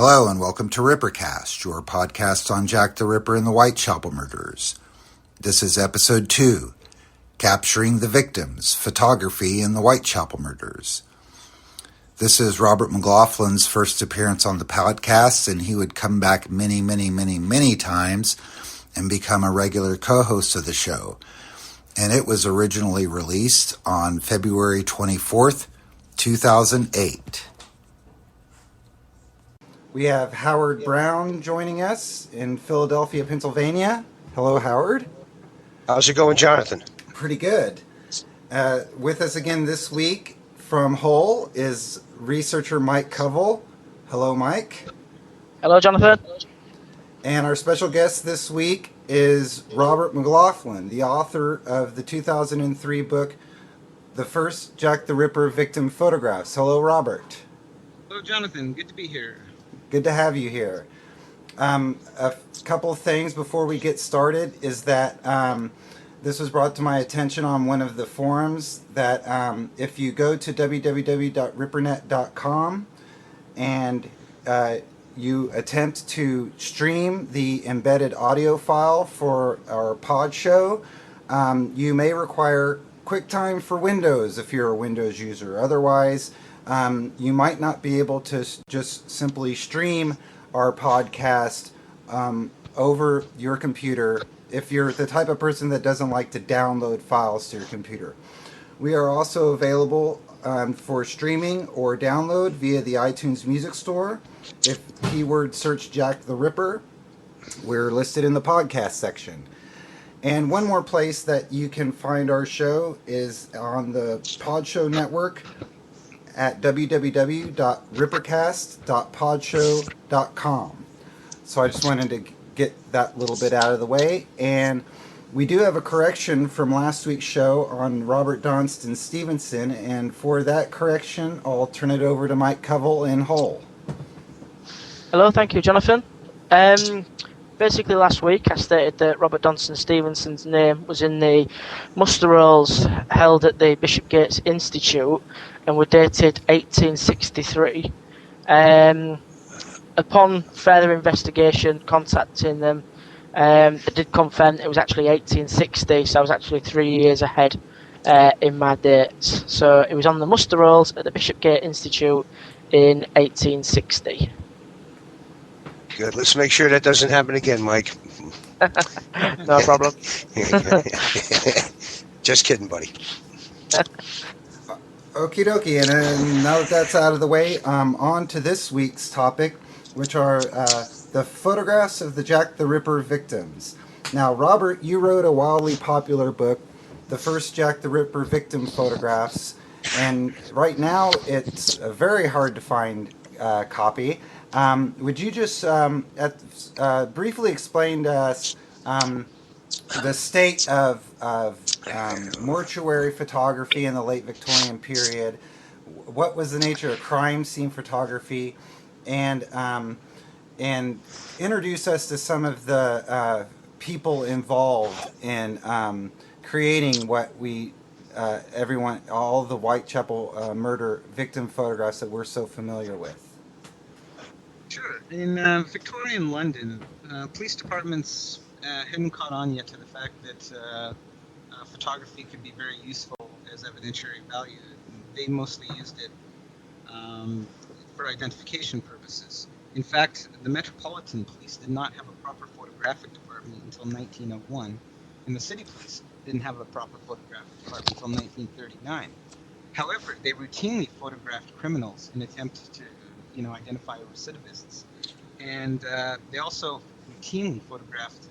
Hello and welcome to Rippercast, your podcast on Jack the Ripper and the Whitechapel murders. This is episode 2, Capturing the Victims, Photography in the Whitechapel murders. This is Robert McLaughlin's first appearance on the podcast, and he would come back many times and become a regular co-host of the show. And it was originally released on February 24th, 2008. We have Howard Brown joining us in Philadelphia, Pennsylvania. Hello, Howard. How's it going, Jonathan? Pretty good. With us again this week from Hull is researcher Mike Covell. Hello, Mike. Hello, Jonathan. And our special guest this week is Robert McLaughlin, the author of the 2003 book, The First Jack the Ripper Victim Photographs. Hello, Robert. Hello, Jonathan. Good to be here. Good to have you here. A couple of things before we get started is that this was brought to my attention on one of the forums that if you go to www.rippernet.com and you attempt to stream the embedded audio file for our pod show, you may require QuickTime for Windows if you're a Windows user. Otherwise, you might not be able to just simply stream our podcast over your computer if you're the type of person that doesn't like to download files to your computer. We are also available for streaming or download via the iTunes Music Store. If keyword search Jack the Ripper, we're listed in the podcast section. And one more place that you can find our show is on the Pod Show Network at www.rippercast.podshow.com. So I just wanted to get that little bit out of the way. And we do have a correction from last week's show on Robert Donston Stevenson. And for that correction, I'll turn it over to Mike Covell in Hull. Hello, thank you, Jonathan. Basically, last week I stated that Robert Donston Stevenson's name was in the muster rolls held at the Bishopsgate Institute and were dated 1863. Upon further investigation, contacting them, they did confirm it was actually 1860, so I was actually 3 years ahead in my dates. So it was on the muster rolls at the Bishopsgate Institute in 1860. Good. Let's make sure that doesn't happen again, Mike. No problem. Just kidding, buddy. Okie dokie, and now that that's out of the way, on to this week's topic, which are the photographs of the Jack the Ripper victims. Now, Robert, you wrote a wildly popular book, The First Jack the Ripper Victim Photographs, and right now it's a very hard to find copy. Would you just briefly explain to us the state of mortuary photography in the late Victorian period? What was the nature of crime scene photography, and introduce us to some of the people involved in creating what we all the Whitechapel murder victim photographs that we're so familiar with. Sure. In Victorian London, police departments hadn't caught on yet to the fact that photography could be very useful as evidentiary value. They mostly used it for identification purposes. In fact, the Metropolitan Police did not have a proper photographic department until 1901, and the City Police didn't have a proper photographic department until 1939. However, they routinely photographed criminals in attempt to identify recidivists. And they also routinely photographed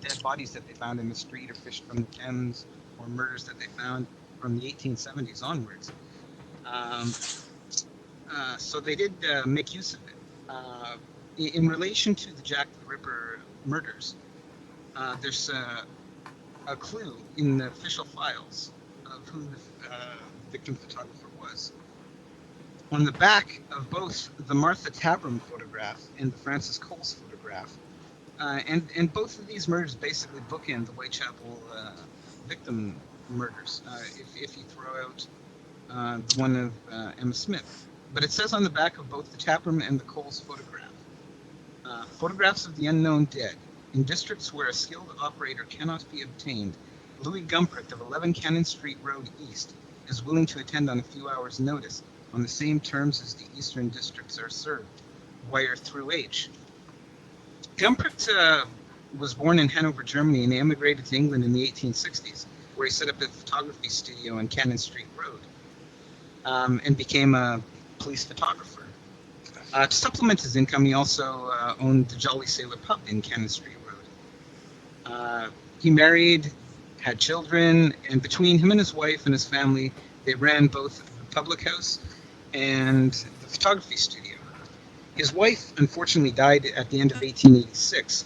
dead bodies that they found in the street or fished from the Thames, or murders that they found from the 1870s onwards. So they did make use of it. In relation to the Jack the Ripper murders, there's a clue in the official files of who the victim photographer was. On the back of both the Martha Tabram photograph and the Francis Coles photograph, and both of these murders basically bookend the Whitechapel victim murders. If you throw out the one of Emma Smith, but it says on the back of both the taproom and the Coles photograph, photographs of the unknown dead. In districts where a skilled operator cannot be obtained, Louis Gumprecht of 11 Cannon Street Road East is willing to attend on a few hours' notice on the same terms as the eastern districts are served. Wire through H. Gumprecht was born in Hanover, Germany, and emigrated to England in the 1860s, where he set up a photography studio on Cannon Street Road and became a police photographer. To supplement his income, he also owned the Jolly Sailor Pub in Cannon Street Road. He married, had children, and between him and his wife and his family, they ran both the public house and the photography studio. His wife, unfortunately, died at the end of 1886,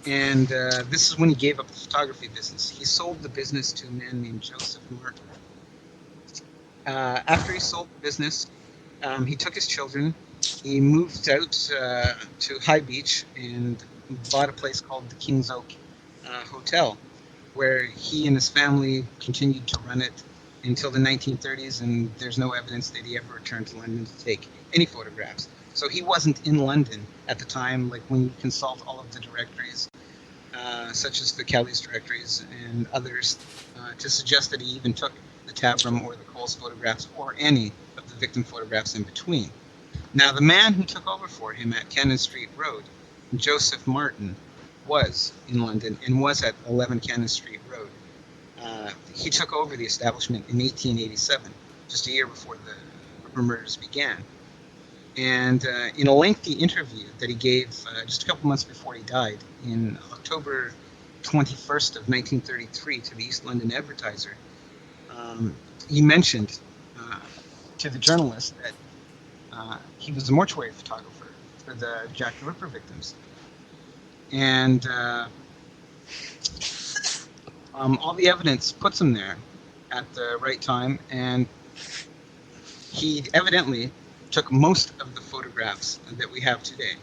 and this is when he gave up the photography business. He sold the business to a man named Joseph Martin. After he sold the business, he took his children. He moved out to High Beach and bought a place called the King's Oak Hotel, where he and his family continued to run it until the 1930s, and there's no evidence that he ever returned to London to take any photographs. So he wasn't in London at the time, like when you consult all of the directories, such as the Kelly's directories and others, to suggest that he even took the taproom or the Coles photographs or any of the victim photographs in between. Now, the man who took over for him at Cannon Street Road, Joseph Martin, was in London and was at 11 Cannon Street Road. He took over the establishment in 1887, just a year before the murders began. And in a lengthy interview that he gave just a couple months before he died, in October 21st of 1933 to the East London Advertiser, he mentioned to the journalist that he was a mortuary photographer for the Jack the Ripper victims. And all the evidence puts him there at the right time, and he evidently took most of the photographs that we have today.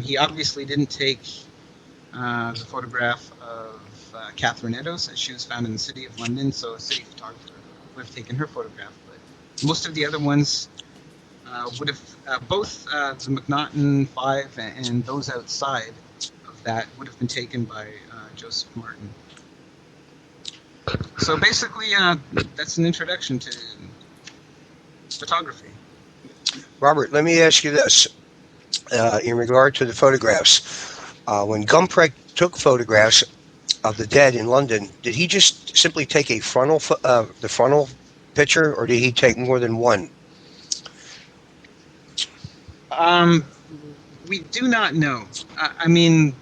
He obviously didn't take the photograph of Catherine Eddowes, as she was found in the City of London, so a city photographer would have taken her photograph. But most of the other ones would have, both the McNaughton 5 and those outside of that would have been taken by Joseph Martin. So basically, that's an introduction to photography. Robert, let me ask you this. In regard to the photographs, when Gumprecht took photographs of the dead in London, did he just simply take a the frontal picture, or did he take more than one? We do not know. I mean,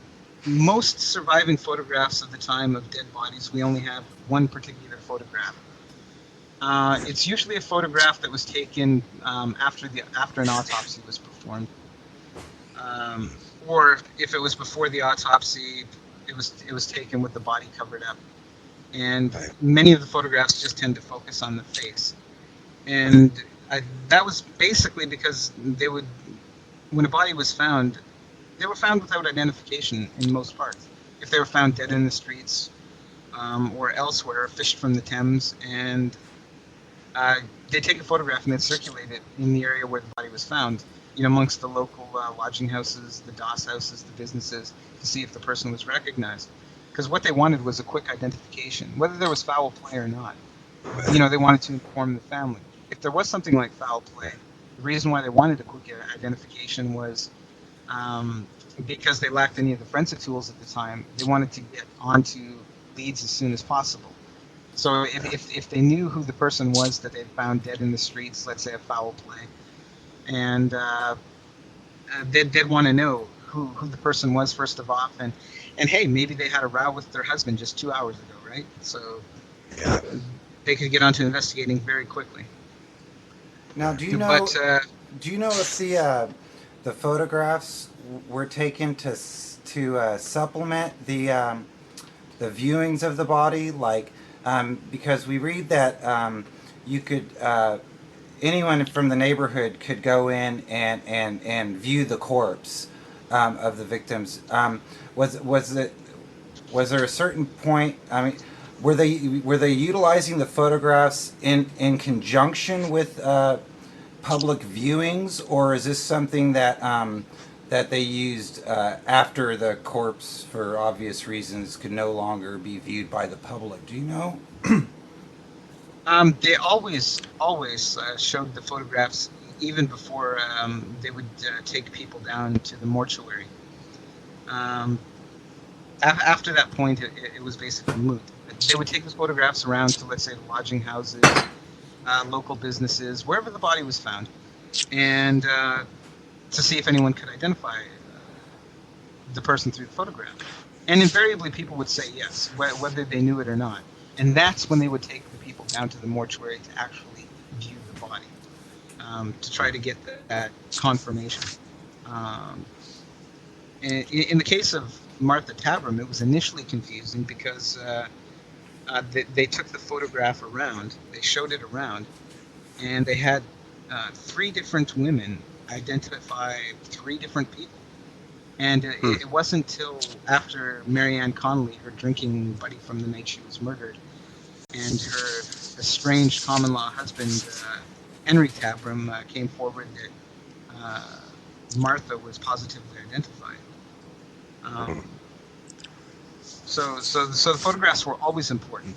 most surviving photographs of the time of dead bodies, we only have one particular photograph. It's usually a photograph that was taken after an autopsy was performed, or if it was before the autopsy, it was taken with the body covered up. And many of the photographs just tend to focus on the face, and that was basically because when a body was found, they were found without identification in most parts. If they were found dead in the streets or elsewhere, fished from the Thames, and they take a photograph and then circulate it in the area where the body was found, amongst the local lodging houses, the doss houses, the businesses, to see if the person was recognized. Because what they wanted was a quick identification, whether there was foul play or not. They wanted to inform the family. If there was something like foul play, the reason why they wanted a quick identification was because they lacked any of the forensic tools at the time. They wanted to get onto leads as soon as possible. So if they knew who the person was that they found dead in the streets, let's say a foul play, and they'd want to know who the person was first of all, and hey, maybe they had a row with their husband just 2 hours ago, right? So they could get onto investigating very quickly. Now, do you know if the photographs were taken to supplement the viewings of the body, because we read that you could anyone from the neighborhood could go in and view the corpse of the victims. Was there a certain point? I mean, were they utilizing the photographs in conjunction with public viewings, or is this something that that they used after the corpse, for obvious reasons, could no longer be viewed by the public? Do you know? They always showed the photographs even before they would take people down to the mortuary. Um, After that point, it was basically moot. They would take the photographs around to, let's say, the lodging houses, local businesses, wherever the body was found, and to see if anyone could identify the person through the photograph. And invariably, people would say yes, whether they knew it or not. And that's when they would take the people down to the mortuary to actually view the body, to try to get that confirmation. Um, in the case of Martha Tabram, it was initially confusing because they took the photograph around, they showed it around, and they had three different women identify three different people. And it wasn't until after Marianne Connolly, her drinking buddy from the night she was murdered, and her estranged common-law husband, Henry Tabram, came forward that Martha was positively identified. Um, so the photographs were always important.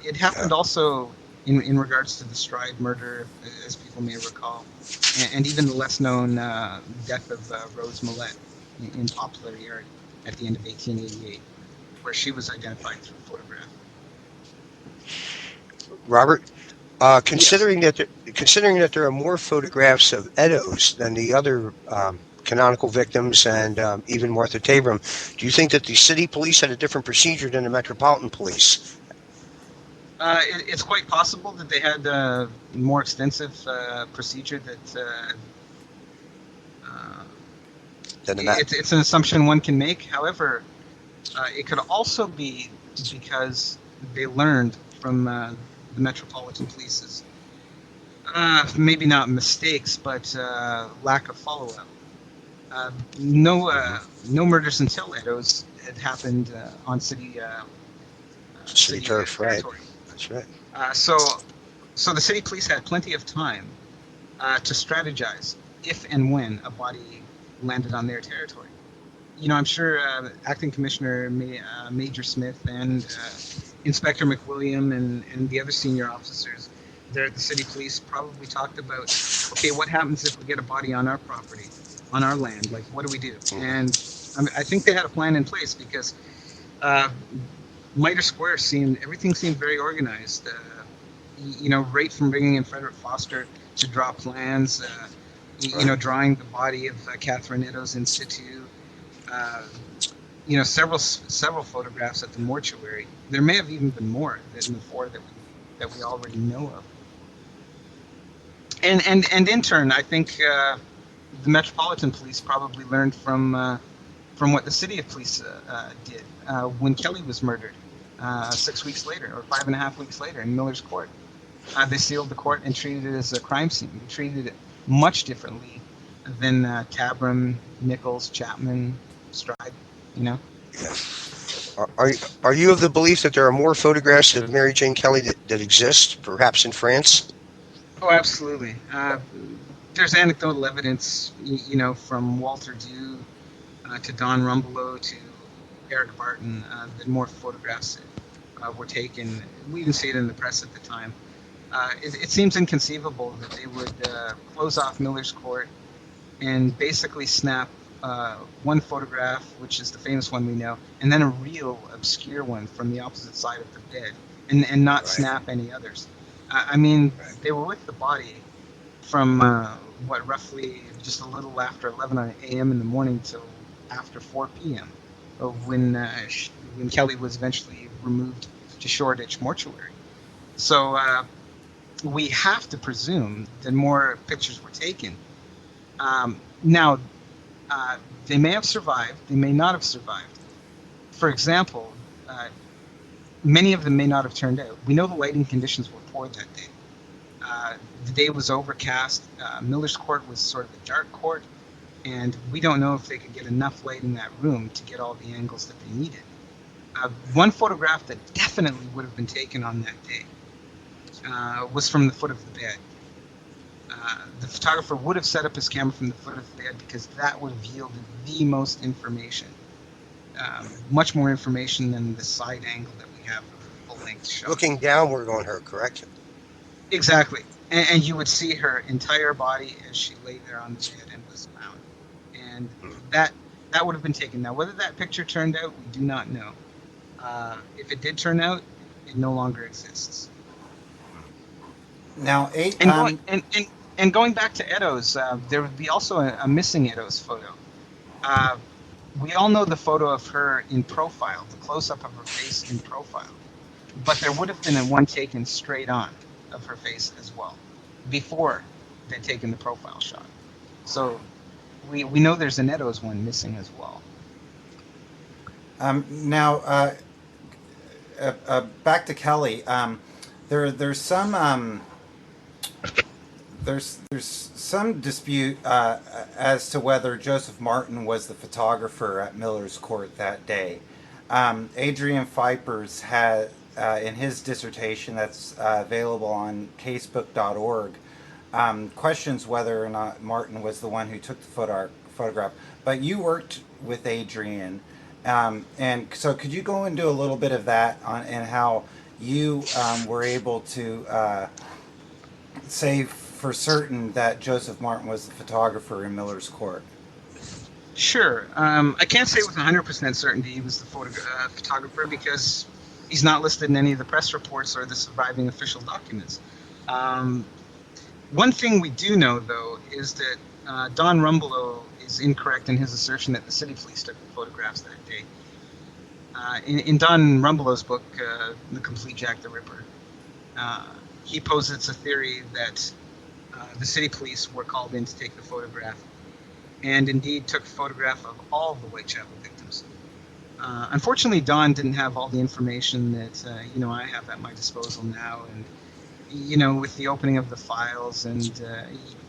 It happened also in regards to the Stride murder, as people may recall, and even the less-known death of Rose Millette in Poplar Yard at the end of 1888, where she was identified through photograph. Robert, Yes. considering that there are more photographs of Eddowes than the other canonical victims and even Martha Tabram, do you think that the city police had a different procedure than the Metropolitan Police? It's quite possible that they had a more extensive procedure that uh, Than the Met? it's an assumption one can make. However, it could also be because they learned from the Metropolitan Police's maybe not mistakes, but lack of follow-up. No murders until Eddowes had happened on City city turf, right? territory. That's right. So the city police had plenty of time to strategize if and when a body landed on their territory. I'm sure Acting Commissioner Major Smith and Inspector McWilliam and the other senior officers there at the city police probably talked about, okay, what happens if we get a body on our property, on our land? Like, what do we do? And I think they had a plan in place because uh, Mitre Square everything seemed very organized. Right from bringing in Frederick Foster to draw plans, Right. drawing the body of Catherine Eddowes in situ. Uh, several photographs at the mortuary. There may have even been more than the four that we already know of. And in turn, I think the Metropolitan Police probably learned from what the City of Police did when Kelly was murdered 6 weeks later, or 5.5 weeks later, in Miller's Court. They sealed the court and treated it as a crime scene. They treated it much differently than Tabram, Nichols, Chapman, Stride. You know. Yeah. Are you of the belief that there are more photographs of Mary Jane Kelly that exist, perhaps in France? Oh, absolutely. There's anecdotal evidence, from Walter Dew to Don Rumbelow to Eric Barton, that more photographs were taken. We even see it in the press at the time. It seems inconceivable that they would close off Miller's Court and basically snap one photograph, which is the famous one we know, and then a real obscure one from the opposite side of the bed, and not Right. snap any others. I mean, Right. they were with the body from roughly just a little after 11 a.m. in the morning till after 4 p.m. When Kelly was eventually removed to Shoreditch Mortuary. So we have to presume that more pictures were taken. Now, they may have survived, they may not have survived. For example, many of them may not have turned out. We know the lighting conditions were poor that day. The day was overcast. Miller's Court was sort of a dark court, and we don't know if they could get enough light in that room to get all the angles that they needed. One photograph that definitely would have been taken on that day was from the foot of the bed. the photographer would have set up his camera from the foot of the bed because that would have yielded the most information. Much more information than the side angle that we have of a full-length shot. Looking downward on her, correct? Exactly. And you would see her entire body as she lay there on the bed and was found. And that would have been taken. Now, whether that picture turned out, we do not know. If it did turn out, it no longer exists. Now, And going back to Edo's, there would be also a missing Edo's photo. We all know the photo of her in profile, the close-up of her face in profile. But there would have been one taken straight on of her face as well, before they'd taken the profile shot. So we know there's an Edo's one missing as well. now, back to Kelly. There's some there's some dispute as to whether Joseph Martin was the photographer at Miller's Court that day. Adrian Pfeifers had, in his dissertation that's available on casebook.org, questions whether or not Martin was the one who took the photograph. But you worked with Adrian, and so could you go into a little bit of that and how you were able to say for certain that Joseph Martin was the photographer in Miller's Court? Sure. I can't say with 100% certainty he was the photographer because he's not listed in any of the press reports or the surviving official documents. One thing we do know, though, is that Don Rumbelow is incorrect in his assertion that the city police took the photographs that day. In Don Rumbelow's book, The Complete Jack the Ripper, he posits a theory that the city police were called in to take the photograph, and indeed took a photograph of all the Whitechapel victims. Unfortunately, Don didn't have all the information that I have at my disposal now, and with the opening of the files and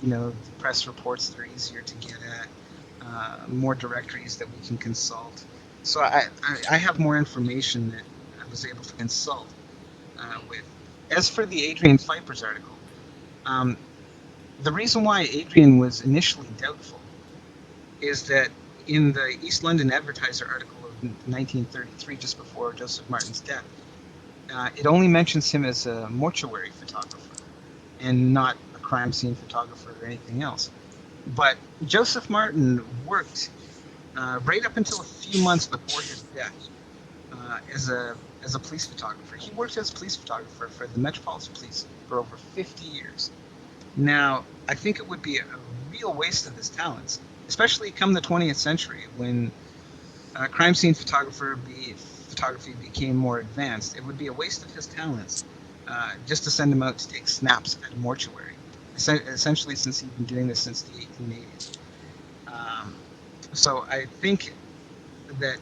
the press reports that are easier to get at, more directories that we can consult. So I have more information that I was able to consult with. As for the Adrian Pfeifers article, the reason why Adrian was initially doubtful is that in the East London Advertiser article of 1933, just before Joseph Martin's death, it only mentions him as a mortuary photographer and not a crime scene photographer or anything else. But Joseph Martin worked right up until a few months before his death as a police photographer. He worked as a police photographer for the Metropolitan Police for over 50 years. Now, I think it would be a real waste of his talents, especially come the 20th century when crime scene photography became more advanced. It would be a waste of his talents just to send him out to take snaps at a mortuary, essentially since he'd been doing this since the 1880s. So I think that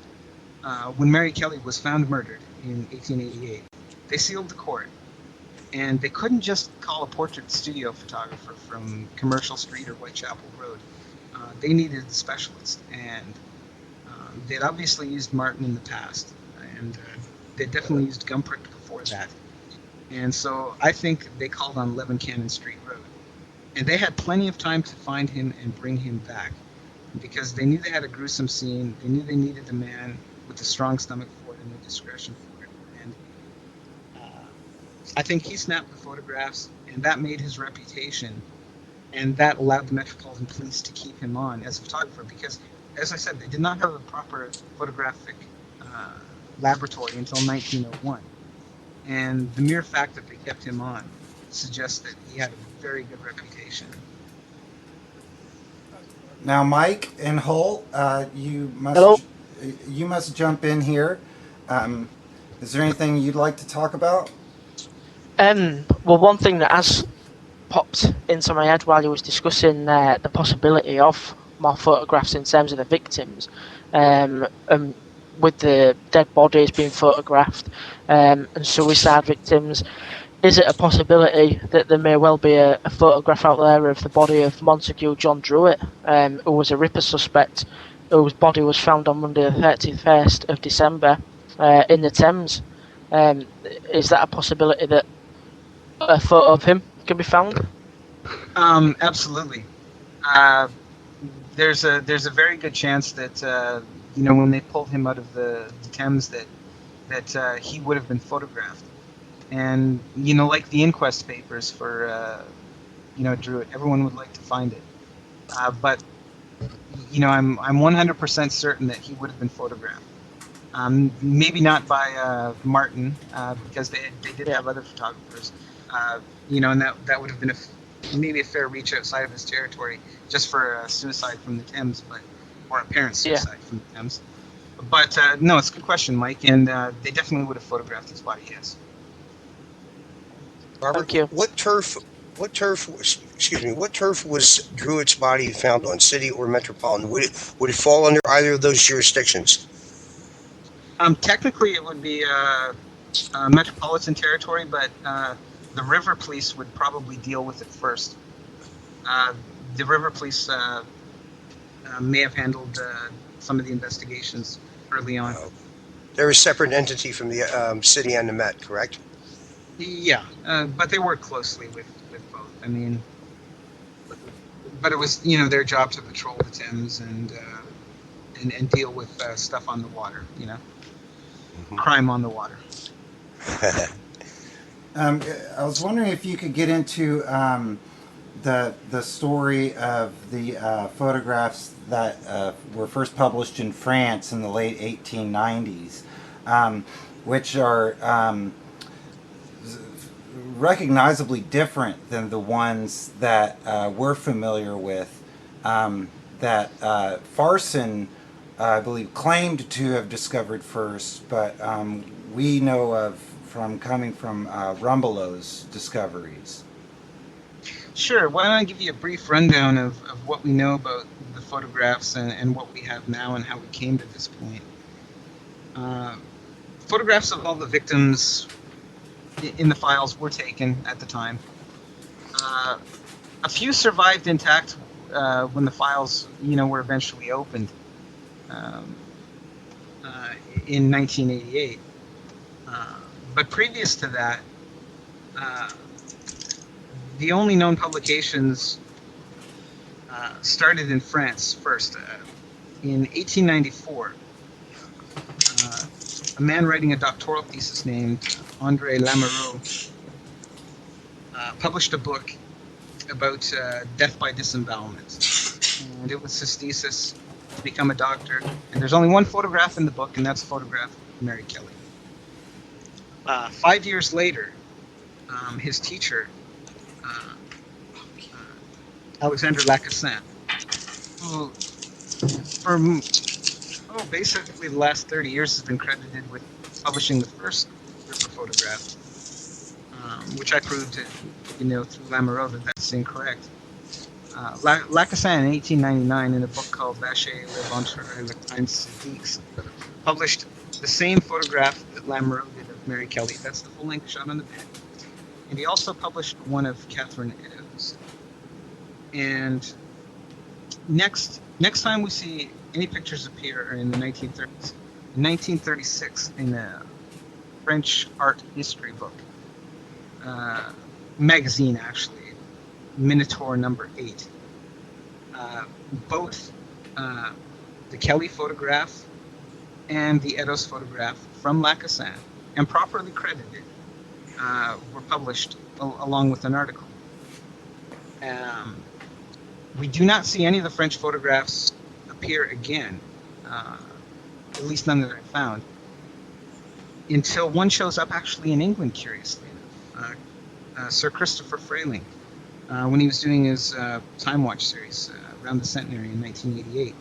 when Mary Kelly was found murdered in 1888, they sealed the court. And they couldn't just call a portrait studio photographer from Commercial Street or Whitechapel Road. They needed a specialist, and they'd obviously used Martin in the past, and they'd definitely used Gumprick before that. And so I think they called on 11 Cannon Street Road. And they had plenty of time to find him and bring him back, because they knew they had a gruesome scene. They knew they needed a man with a strong stomach for it and a discretion for it. And I think he snapped the photographs, and that made his reputation, and that allowed the Metropolitan Police to keep him on as a photographer because, as I said, they did not have a proper photographic laboratory until 1901. And the mere fact that they kept him on suggests that he had a very good reputation. Now, Mike and Hull, Hello? you must jump in here. Is there anything you'd like to talk about? Well, one thing that has popped into my head while you was discussing the possibility of more photographs in terms of the victims, with the dead bodies being photographed and suicide victims, is it a possibility that there may well be a photograph out there of the body of Montague John Druitt, who was a Ripper suspect, whose body was found on Monday the 31st of December in the Thames? Is that a possibility that a photo of him can be found? Absolutely. Uh, there's a very good chance that when they pulled him out of the Thames that he would have been photographed. And like the inquest papers for Druitt, everyone would like to find it. But I'm 100% certain that he would have been photographed. Maybe not by Martin, because they did Yeah, have other photographers. And that would have been maybe a fair reach outside of his territory, just for suicide from the Thames, or apparent yeah. suicide from the Thames. But no, it's a good question, Mike, and they definitely would have photographed his body. Yes. Robert, Thank you. what turf was Druitt's body found on, city or metropolitan? Would it fall under either of those jurisdictions? Technically, it would be metropolitan territory, but the river police would probably deal with it first. Uh, the river police may have handled some of the investigations early on. Uh, they're a separate entity from the city and the Met, correct? Yeah, but they work closely with both. I mean, but it was their job to patrol the Thames and deal with stuff on the water. Crime on the water. I was wondering if you could get into the story of the photographs that were first published in France in the late 1890s, which are recognizably different than the ones that we're familiar with. That Farson, I believe, claimed to have discovered first, but we know of from coming from Rumbelo's discoveries. Sure. Why don't I give you a brief rundown of what we know about the photographs and what we have now and how we came to this point. Uh, Photographs of all the victims in the files were taken at the time. Uh, a few survived intact when the files, were eventually opened um, in 1988. Uh, but previous to that, uh, the only known publications started in France first. In 1894, a man writing a doctoral thesis named André Lamoureux published a book about death by disembowelment. And it was his thesis to become a doctor. And there's only one photograph in the book, and that's a photograph of Mary Kelly. 5 years later, his teacher, uh, Alexander Lacassagne, who for basically the last 30 years has been credited with publishing the first river photograph, which I proved, through Lamoureux that that's incorrect. Lacassagne in 1899, in a book called Vacher, L'Aventure et le Crime Sadiques, published the same photograph that Lamoureux did of Mary Kelly. That's the full-length shot on the bed. And he also published one of Catherine Eddowes. And next time we see any pictures appear are in the 1930s. In 1936, in a French art history book, magazine actually, Minotaur number 8. Both the Kelly photograph and the Eddowes photograph from Lacassagne, and properly credited, were published along with an article. We do not see any of the French photographs appear again, at least none that I found, until one shows up actually in England, curiously enough. Sir Christopher Frayling, when he was doing his Time Watch series around the centenary in 1988,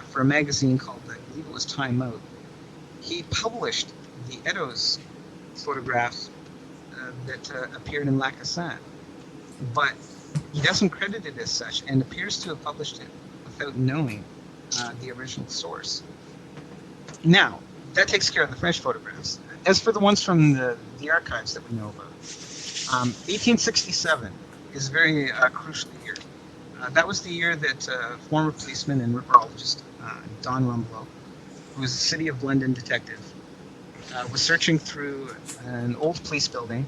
for a magazine called, I believe it was Time Out, he published the Eddowes photographs that appeared in Lacassagne, but he doesn't credit it as such and appears to have published it without knowing the original source. Now, that takes care of the French photographs. As for the ones from the archives that we know about, 1867 is a very crucial year. That was the year that former policeman and riverologist Don Rumbelow, who was a City of London detective, was searching through an old police building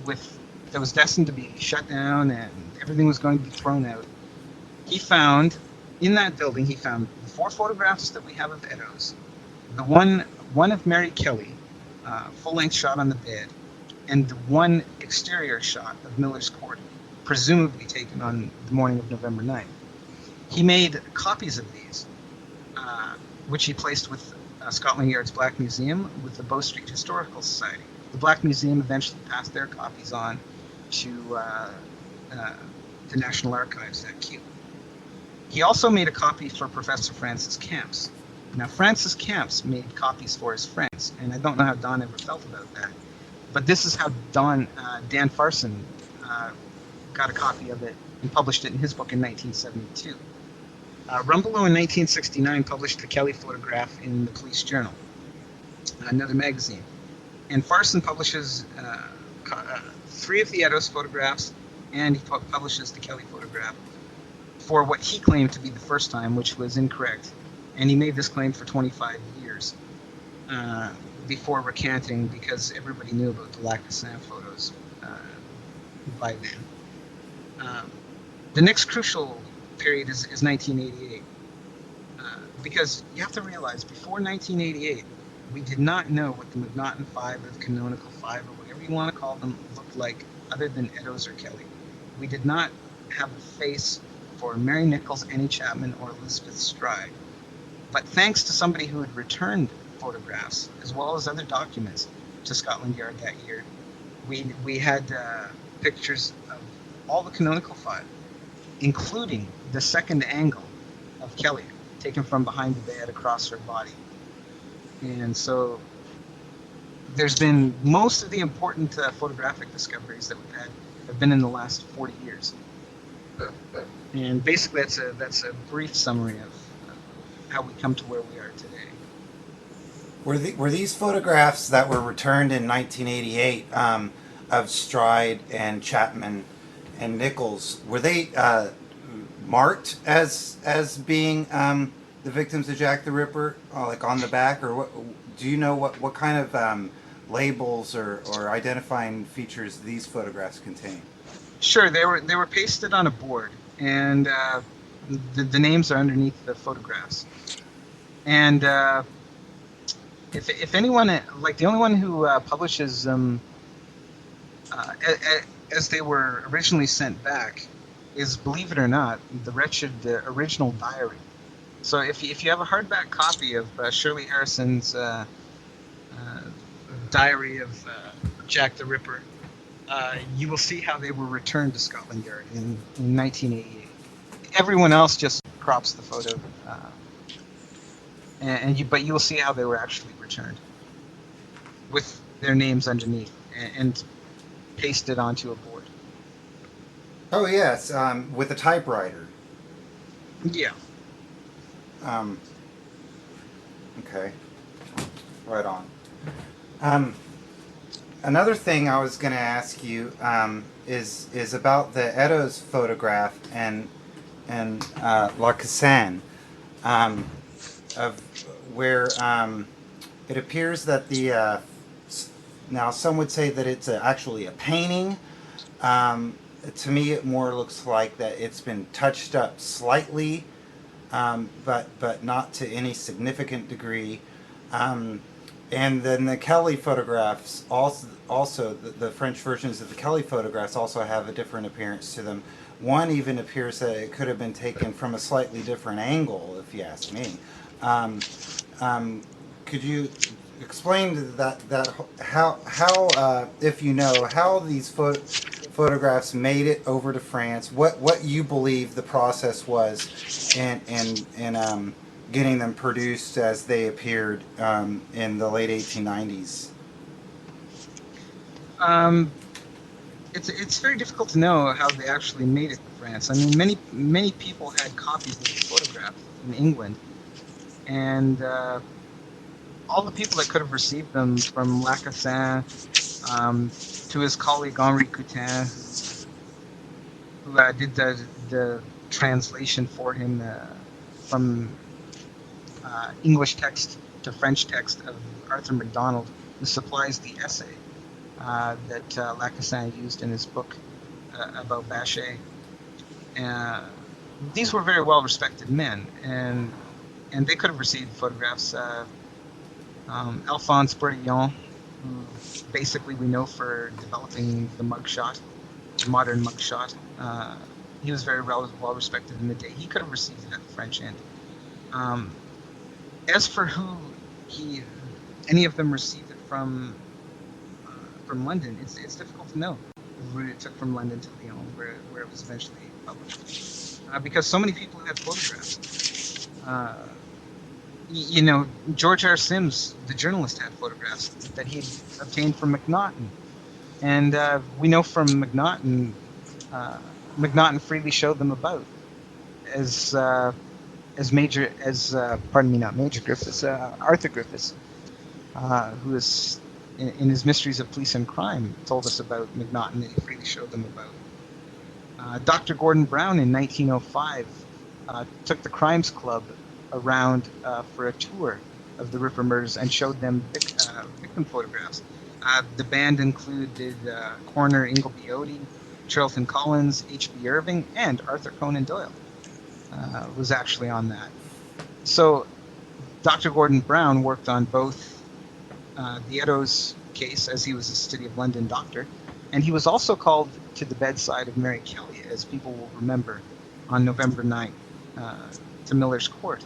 with that was destined to be shut down and everything was going to be thrown out. He found, in that building, he found the 4 photographs that we have of Eddowes, the one of Mary Kelly, full-length shot on the bed, and the one exterior shot of Miller's Court, presumably taken on the morning of November 9th. He made copies of these, which he placed with Scotland Yard's Black Museum with the Bow Street Historical Society. The Black Museum eventually passed their copies on to the National Archives at Kew. He also made a copy for Professor Francis Camps. Now, Francis Camps made copies for his friends, and I don't know how Don ever felt about that. But this is how Dan Farson got a copy of it and published it in his book in 1972. Rumbelow in 1969 published the Kelly photograph in the Police Journal, another magazine. And Farson publishes 3 of the Eddowes photographs, and he publishes the Kelly photograph for what he claimed to be the first time, which was incorrect. And he made this claim for 25 years before recanting, because everybody knew about the Lacassin photos by then. The next crucial period is 1988. Because you have to realize, before 1988, we did not know what the McNaughton 5 or the Canonical 5 or whatever you want to call them looked like, other than Eddowes or Kelly. We did not have a face for Mary Nichols, Annie Chapman, or Elizabeth Stride. But thanks to somebody who had returned photographs, as well as other documents, to Scotland Yard that year, we had pictures of all the Canonical 5, including the second angle of Kelly, taken from behind the bed across her body. And so there's been, most of the important photographic discoveries that we've had have been in the last 40 years. And basically that's a brief summary of how we come to where we are today. Were these photographs that were returned in 1988 of Stride and Chapman and Nichols, were they marked as being the victims of Jack the Ripper, like on the back, or what? Do you know what kind of labels or identifying features these photographs contain? Sure, they were pasted on a board, and the names are underneath the photographs. And if anyone, like the only one who publishes them as they were originally sent back is, believe it or not, the wretched original diary. So if you have a hardback copy of Shirley Harrison's diary of Jack the Ripper, you will see how they were returned to Scotland Yard in 1988. Everyone else just crops the photo, but you will see how they were actually returned with their names underneath and pasted onto a board. Oh yes, with a typewriter. Yeah. Okay, right on. Another thing I was going to ask you is about the Eddowes photograph and Lacassin, of where it appears that the now some would say that it's actually a painting. To me, it more looks like that it's been touched up slightly, but not to any significant degree. And then the Kelly photographs also the French versions of the Kelly photographs also have a different appearance to them. One even appears that it could have been taken from a slightly different angle, if you ask me. Could you explain that how if you know how these photographs made it over to France? What you believe the process was in getting them produced as they appeared in the late 1890s? It's very difficult to know how they actually made it to France. I mean, many people had copies of the photograph in England, and all the people that could have received them, from Lacassin to his colleague Henri Coutin, who did the translation for him from English text to French text of Arthur MacDonald, who supplies the essay. that Lacassin used in his book about Bachet. These were very well-respected men, and they could have received photographs. Alphonse Bourdillon, who basically we know for developing the mugshot, the modern mugshot. He was very well respected in the day. He could have received it at the French end. As for who he, any of them received it from London, it's difficult to know the route it took from London to Lyon, where it was eventually published, because so many people had photographs. You know, George R. Sims, the journalist, had photographs that he obtained from MacNaughton, and we know from MacNaughton, MacNaughton freely showed them about as major as pardon me, not Major Griffiths, Arthur Griffiths, who is in his Mysteries of Police and Crime told us about MacNaughton that he freely showed them about. Dr. Gordon Brown in 1905 took the Crimes Club around for a tour of the Ripper murders and showed them victim photographs. The band included coroner Ingleby Odie, Charlton Collins, H.B. Irving, and Arthur Conan Doyle was actually on that. So Dr. Gordon Brown worked on both the Eddowes case, as he was a City of London doctor, and he was also called to the bedside of Mary Kelly, as people will remember, on November 9th to Miller's Court.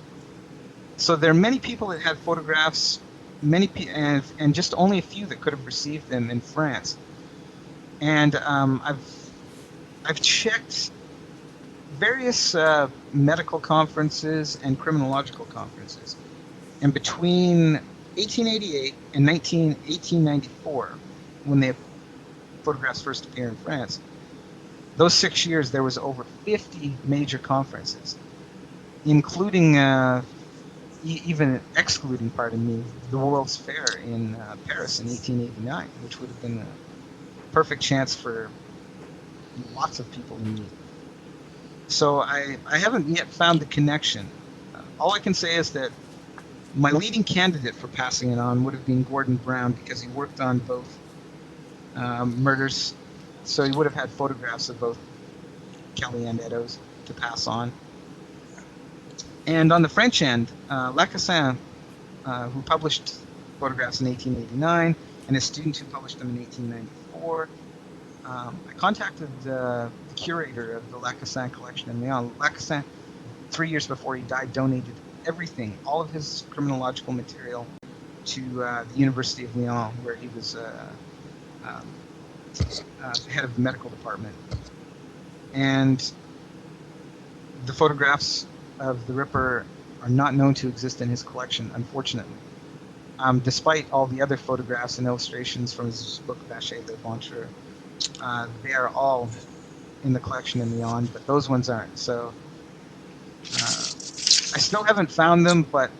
So there are many people that had photographs, and just only a few that could have received them in France. And I've checked various medical conferences and criminological conferences, and between 1888 and 1894, when the photographs first appeared in France, those 6 years there was over 50 major conferences, including even excluding, pardon me, the World's Fair in Paris in 1889, which would have been a perfect chance for lots of people in need. So I haven't yet found the connection. All I can say is that my leading candidate for passing it on would have been Gordon Brown, because he worked on both murders, so he would have had photographs of both Kelly and Eddowes to pass on. And on the French end, Lacassin, who published photographs in 1889, and a student who published them in 1894, I contacted the curator of the Lacassin collection in Lyon. Lacassin, 3 years before he died, donated everything, all of his criminological material, to the University of Lyon, where he was the head of the medical department. And the photographs of the Ripper are not known to exist in his collection, unfortunately. Despite all the other photographs and illustrations from his book Bachet l'Aventure, they are all in the collection in Lyon, but those ones aren't. So I still haven't found them, but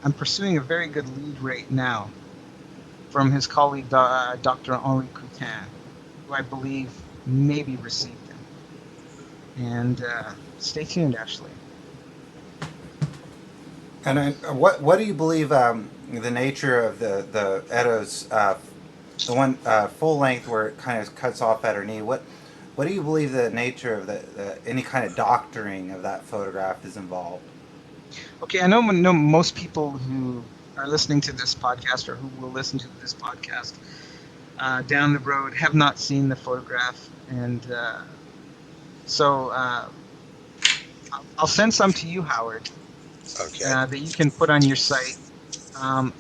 I'm pursuing a very good lead right now from his colleague, Dr. Henri Coutin, who I believe maybe received them. And stay tuned, Ashley. And what do you believe the nature of the Eddowes, the one full length where it kind of cuts off at her knee? What do you believe the nature of the any kind of doctoring of that photograph is involved? Okay, I know most people who are listening to this podcast, or who will listen to this podcast down the road, have not seen the photograph, and so I'll send some to you, Howard, Okay. that you can put on your site. I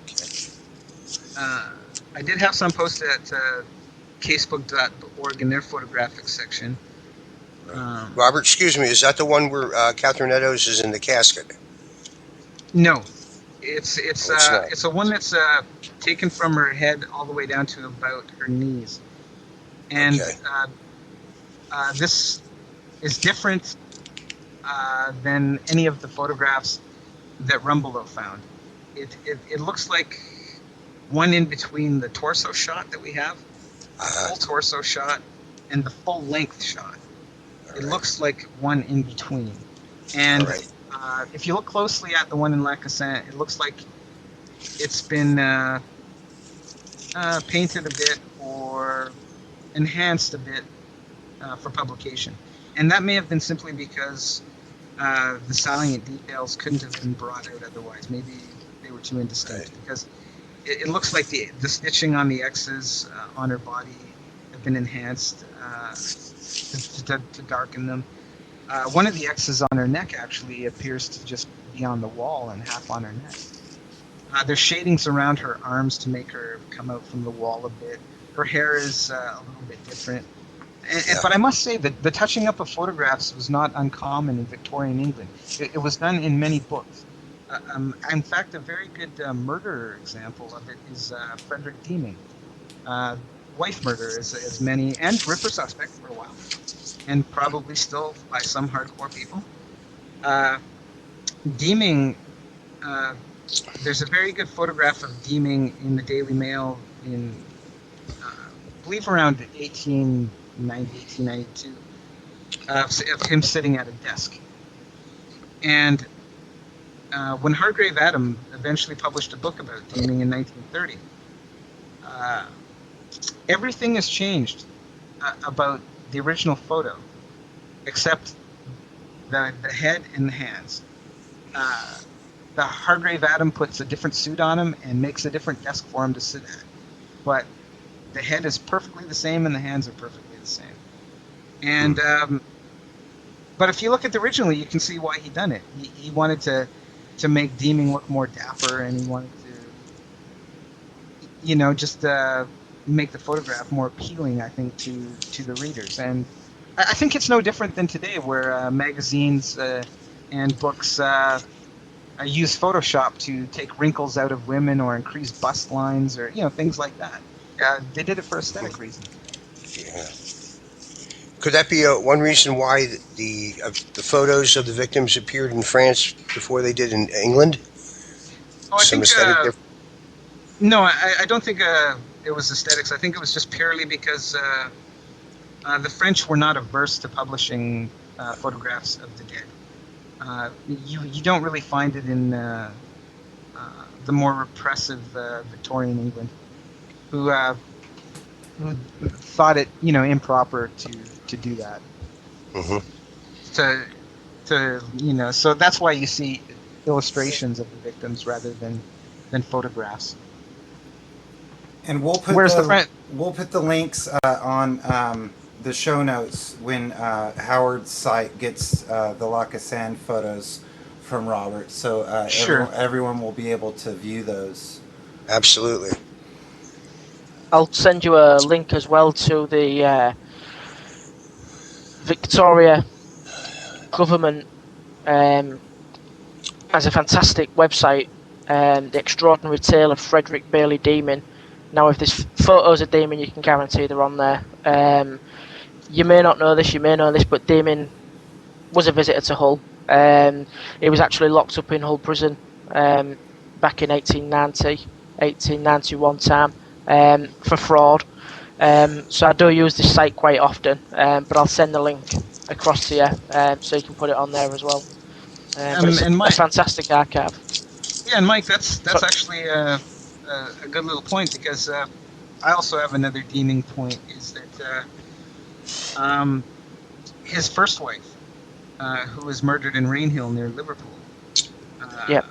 did have some posted at casebook.org in their photographic section. Robert, excuse me, is that the one where Catherine Eddowes is in the casket? No, it's not. it's a one that's taken from her head all the way down to about her knees, and Okay. This is different than any of the photographs that Rumbelow found. It looks like one in between the torso shot that we have, the full torso shot, and the full length shot. It looks like one in between. And if you look closely at the one in Lacassin, it looks like it's been painted a bit, or enhanced a bit for publication. And that may have been simply because the salient details couldn't have been brought out otherwise. Maybe they were too indistinct, Right. because it looks like the stitching on the X's on her body have been enhanced to darken them. One of the X's on her neck actually appears to just be on the wall and half on her neck. There's shadings around her arms to make her come out from the wall a bit. Her hair is a little bit different. Yeah. But I must say that the touching up of photographs was not uncommon in Victorian England. It was done in many books. In fact, a very good murder example of it is Frederick Deeming. Wife murder, as many, and Ripper suspect for a while, and probably still by some hardcore people. Uh, Deeming, uh, there's a very good photograph of Deeming in the Daily Mail in, I believe, around 1890, 1892, of him sitting at a desk. And when Hargrave Adam eventually published a book about Deeming in 1930, uh, everything has changed about the original photo, except the head and the hands. The Hargrave Adam puts a different suit on him and makes a different desk for him to sit at. But the head is perfectly the same and the hands are perfectly the same. And but if you look at the original, you can see why he done it. He wanted to make Deeming look more dapper, and he wanted to, just make the photograph more appealing, I think, to the readers. And I think it's no different than today, where magazines and books use Photoshop to take wrinkles out of women or increase bust lines, or things like that. They did it for aesthetic reasons. Yeah. Could that be one reason why the photos of the victims appeared in France before they did in England? Oh, I Some think aesthetic difference. no, I don't think it was aesthetics. I think it was just purely because the French were not averse to publishing photographs of the dead. You don't really find it in the more repressive Victorian England, who thought it improper to do that. Hmm. So that's why you see illustrations of the victims rather than photographs. And Whereas the French, we'll put the links on the show notes when Howard's site gets the Lacassan photos from Robert, so sure. everyone will be able to view those. Absolutely. I'll send you a link as well to the Victoria government has a fantastic website, The Extraordinary Tale of Frederick Bailey Deeming. Now, if there's photos of Deeming, you can guarantee they're on there. You may not know this, but Deeming was a visitor to Hull. He was actually locked up in Hull prison back in 1891 time for fraud. So I do use this site quite often, but I'll send the link across to you so you can put it on there as well. But it's And a Mike, fantastic archive. yeah, and Mike, that's So, actually a good little point, because I also have another deeming point, is that his first wife, who was murdered in Rainhill near Liverpool, uh,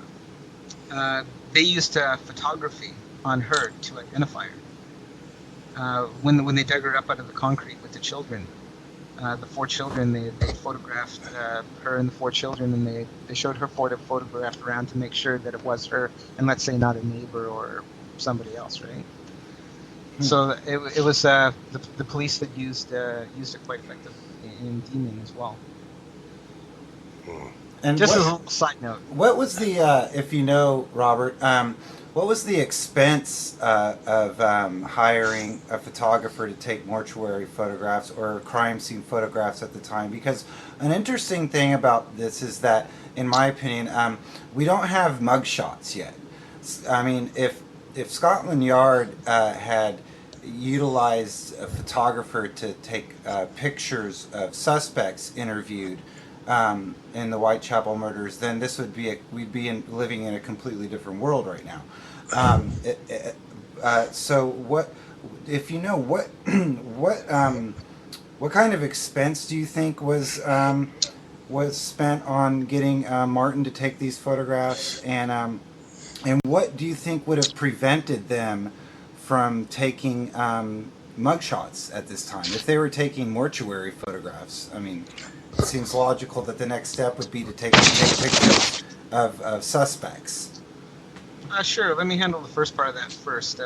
yeah, they used photography on her to identify her. When they dug her up out of the concrete with the children, the four children, they photographed her and the four children, and they showed her photographed around to make sure that it was her, and let's say not a neighbor or somebody else, right? So it was the police that used it quite effectively in Deeming as well. And Just as a little side note. what was the if you know, Robert, what was the expense of hiring a photographer to take mortuary photographs or crime scene photographs at the time? Because an interesting thing about this is that, in my opinion, we don't have mugshots yet. I mean, if Scotland Yard had utilized a photographer to take pictures of suspects interviewed in the Whitechapel murders, then this would be we'd be living in a completely different world right now. So what if you know what what kind of expense do you think was spent on getting Martin to take these photographs, and what do you think would have prevented them from taking mugshots at this time? If they were taking mortuary photographs, I mean, it seems logical that the next step would be to take pictures of suspects. Sure. Let me handle the first part of that first.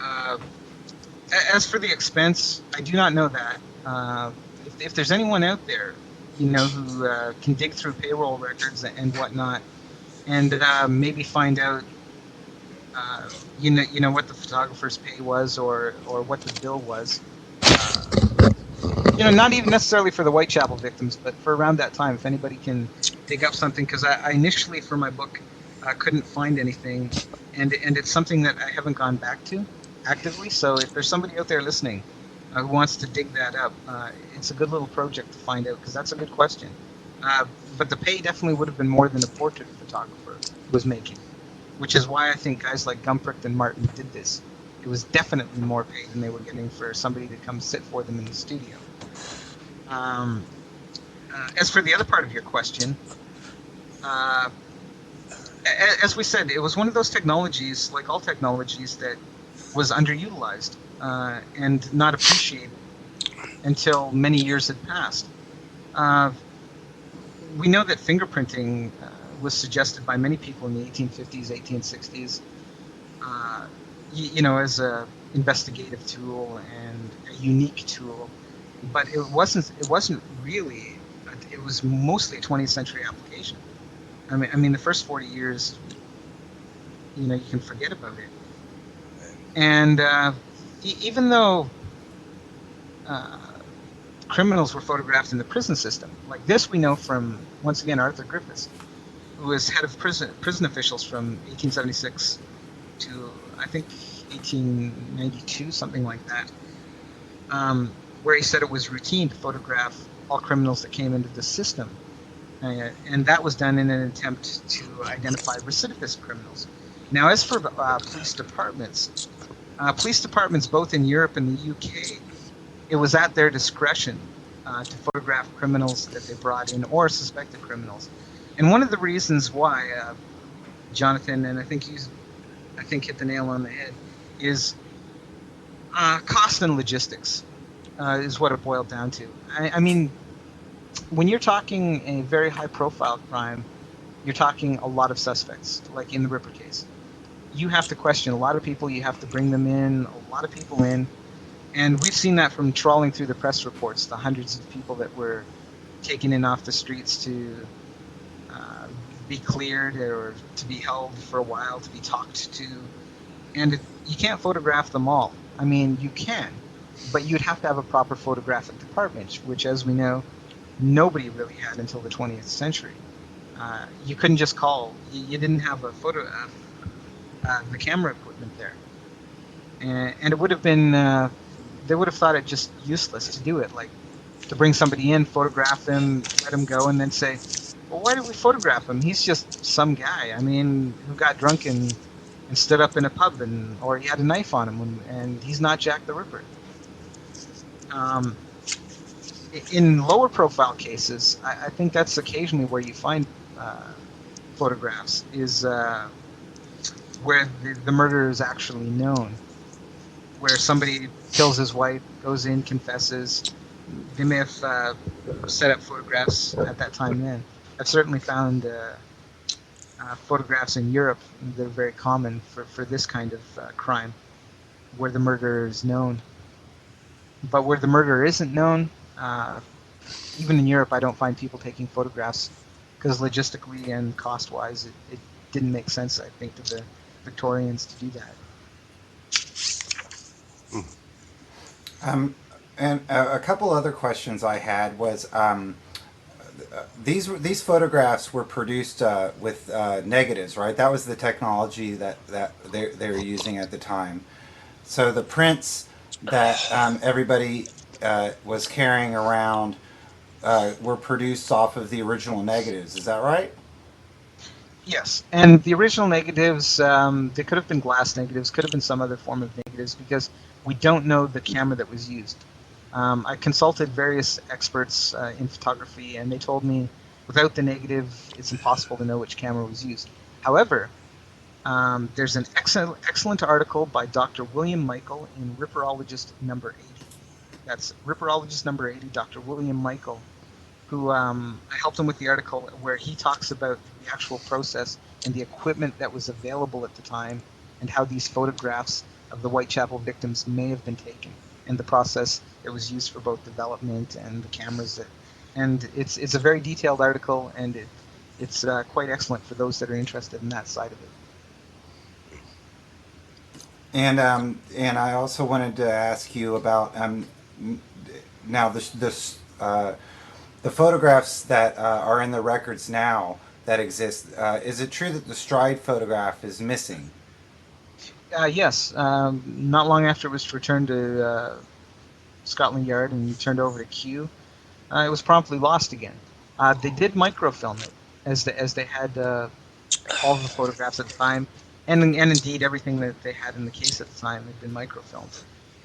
Uh, as for the expense, I do not know that. If there's anyone out there, who can dig through payroll records and whatnot, and maybe find out, uh, what the photographer's pay was, or what the bill was. Uh, not even necessarily for the Whitechapel victims, but for around that time, if anybody can dig up something, because I initially for my book couldn't find anything, and it's something that I haven't gone back to actively. So if there's somebody out there listening who wants to dig that up, it's a good little project to find out, because that's a good question. But the pay definitely would have been more than a portrait photographer was making, which is why I think guys like Gumprick and Martin did this. It was definitely more pay than they were getting for somebody to come sit for them in the studio. Um, as for the other part of your question, uh, as we said, it was one of those technologies, like all technologies, that was underutilized and not appreciated until many years had passed. Uh, we know that fingerprinting was suggested by many people in the 1850s, 1860s, as a investigative tool and a unique tool, but it wasn't. It wasn't really. It was mostly a 20th century application. I mean, the first 40 years, you can forget about it. And even though uh, criminals were photographed in the prison system, like this, we know from once again Arthur Griffiths, who was head of prison officials from 1876 to I think 1892, something like that, where he said it was routine to photograph all criminals that came into the system. And that was done in an attempt to identify recidivist criminals. Now, as for police departments both in Europe and the UK, it was at their discretion to photograph criminals that they brought in or suspected criminals. And one of the reasons why, Jonathan, and I think hit the nail on the head, is cost and logistics is what it boiled down to. I mean, when you're talking a very high-profile crime, you're talking a lot of suspects, like in the Ripper case. You have to question a lot of people. You have to bring them in, a lot of people in. And we've seen that from trawling through the press reports, the hundreds of people that were taken in off the streets to be cleared or to be held for a while, to be talked to. And you can't photograph them all. I mean, you can, but you'd have to have a proper photographic department, which, as we know, nobody really had until the 20th century. You couldn't just call. You didn't have a photo, the camera equipment there, and it would have been. They would have thought it just useless to do it, like to bring somebody in, photograph them, let him go, and then say, "Well, why did we photograph him? He's just some guy. I mean, who got drunk and stood up in a pub, or he had a knife on him, and he's not Jack the Ripper." Um, in lower profile cases, I think that's occasionally where you find photographs, is where the murder is actually known, where somebody kills his wife, goes in, confesses. They may have set up photographs at that time then. I've certainly found photographs in Europe that are very common for this kind of crime, where the murderer is known. But where the murderer isn't known, even in Europe, I don't find people taking photographs, because logistically and cost-wise, it didn't make sense, I think, to the Victorians to do that. Um, and a couple other questions I had was these photographs were produced with negatives, right? That was the technology that they were using at the time. So the prints that everybody was carrying around were produced off of the original negatives. Is that right? Yes, and the original negatives, they could have been glass negatives, could have been some other form of negatives, because we don't know the camera that was used. I consulted various experts in photography, and they told me without the negative, it's impossible to know which camera was used. However, there's an excellent article by Dr. William Michael in Ripperologist number 80. That's Ripperologist number 80, Dr. William Michael, who I helped him with the article where he talks about the actual process and the equipment that was available at the time, and how these photographs of the Whitechapel victims may have been taken, and the process that was used for both development and the cameras. And it's a very detailed article, and it's quite excellent for those that are interested in that side of it. And I also wanted to ask you about now the photographs that are in the records now that exist. Is it true that the Stride photograph is missing? Yes, not long after it was returned to Scotland Yard and turned over to Kew, it was promptly lost again. They did microfilm it, as they had all of the photographs at the time, and indeed everything that they had in the case at the time had been microfilmed.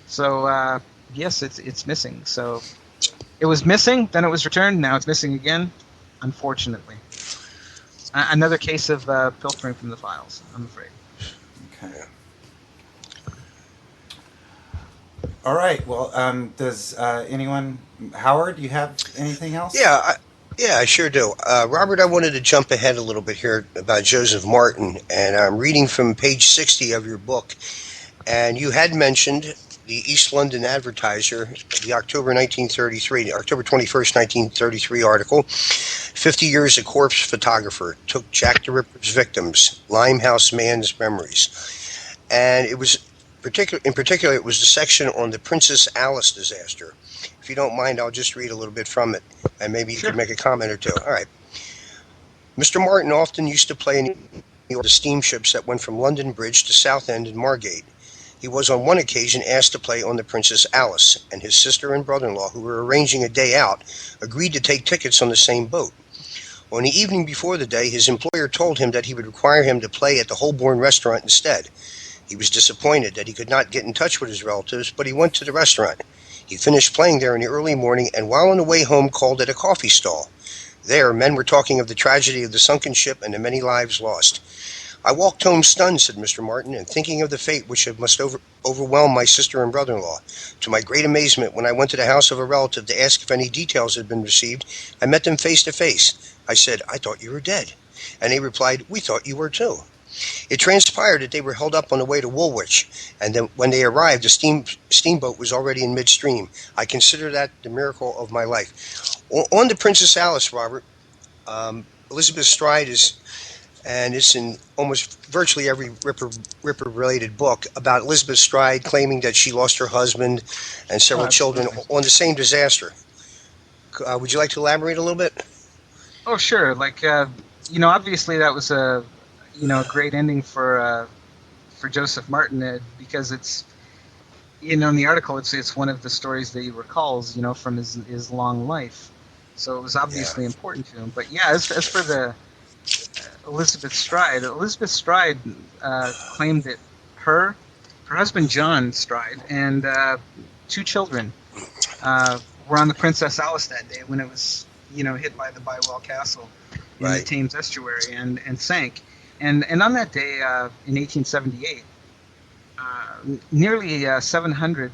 So yes, it's missing. So it was missing, then it was returned, now it's missing again, unfortunately. Another case of pilfering from the files, I'm afraid. Okay. All right. Well, does anyone, Howard, you have anything else? Yeah, I sure do. Robert, I wanted to jump ahead a little bit here about Joseph Martin, and I'm reading from page 60 of your book. And you had mentioned the East London Advertiser, the October 21st, 1933 article, 50 Years a Corpse Photographer Took Jack the Ripper's Victims, Limehouse Man's Memories. And it was, in particular, it was the section on the Princess Alice disaster. If you don't mind, I'll just read a little bit from it, and maybe you Sure. could make a comment or two. All right. Mr. Martin often used to play in the steamships that went from London Bridge to Southend and Margate. He was on one occasion asked to play on the Princess Alice, and his sister and brother-in-law, who were arranging a day out, agreed to take tickets on the same boat. On the evening before the day, his employer told him that he would require him to play at the Holborn restaurant instead. He was disappointed that he could not get in touch with his relatives, but he went to the restaurant. He finished playing there in the early morning, and while on the way home called at a coffee stall. There, men were talking of the tragedy of the sunken ship and the many lives lost. I walked home stunned, said Mr. Martin, and thinking of the fate which must overwhelm my sister and brother-in-law. To my great amazement, when I went to the house of a relative to ask if any details had been received, I met them face to face. I said, "I thought you were dead." And they replied, "We thought you were too." It transpired that they were held up on the way to Woolwich, and that when they arrived, the steamboat was already in midstream. I consider that the miracle of my life. On the Princess Alice, Robert, Elizabeth Stride is, and it's in almost virtually every Ripper-related book, about Elizabeth Stride claiming that she lost her husband and several children Absolutely. on the same disaster. Would you like to elaborate a little bit? Oh, sure. Like, obviously that was a great ending for Joseph Martin, because it's, in the article, it's one of the stories that he recalls, from his long life. So it was Yeah, obviously important to him. But yeah, as for the Elizabeth Stride claimed that her husband John Stride and two children were on the Princess Alice that day when it was hit by the Bywell Castle in the right. Thames estuary and sank. And on that day in 1878, nearly 700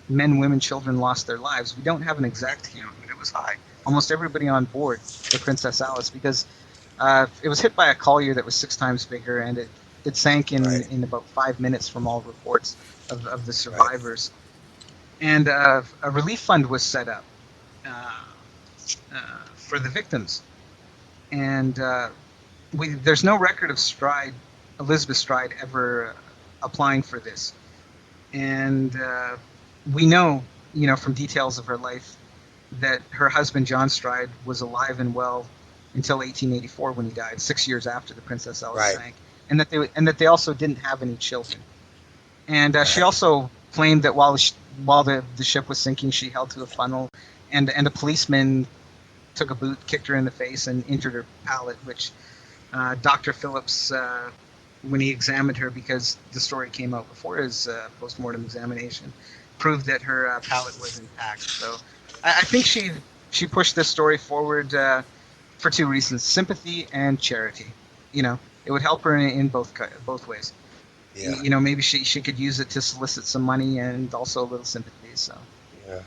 men, women, children lost their lives. We don't have an exact count, but it was high. Almost everybody on board the Princess Alice, because it was hit by a collier that was 6 times bigger, and it sank Right, in about 5 minutes from all reports of the right, survivors. And a relief fund was set up uh, for the victims. And there's no record of Elizabeth Stride, ever applying for this. And we know, from details of her life, that her husband John Stride was alive and well until 1884 when he died, 6 years after the Princess Alice right, sank, and that they also didn't have any children. And she right, also claimed that while the ship was sinking, she held to a funnel, and a policeman took a boot, kicked her in the face, and injured her palate, which Dr. Phillips, when he examined her, because the story came out before his post-mortem examination, proved that her palate was intact. So I think she pushed this story forward for two reasons: sympathy and charity. You know, it would help her in both ways. Yeah. You know, maybe she could use it to solicit some money and also a little sympathy. So Yeah.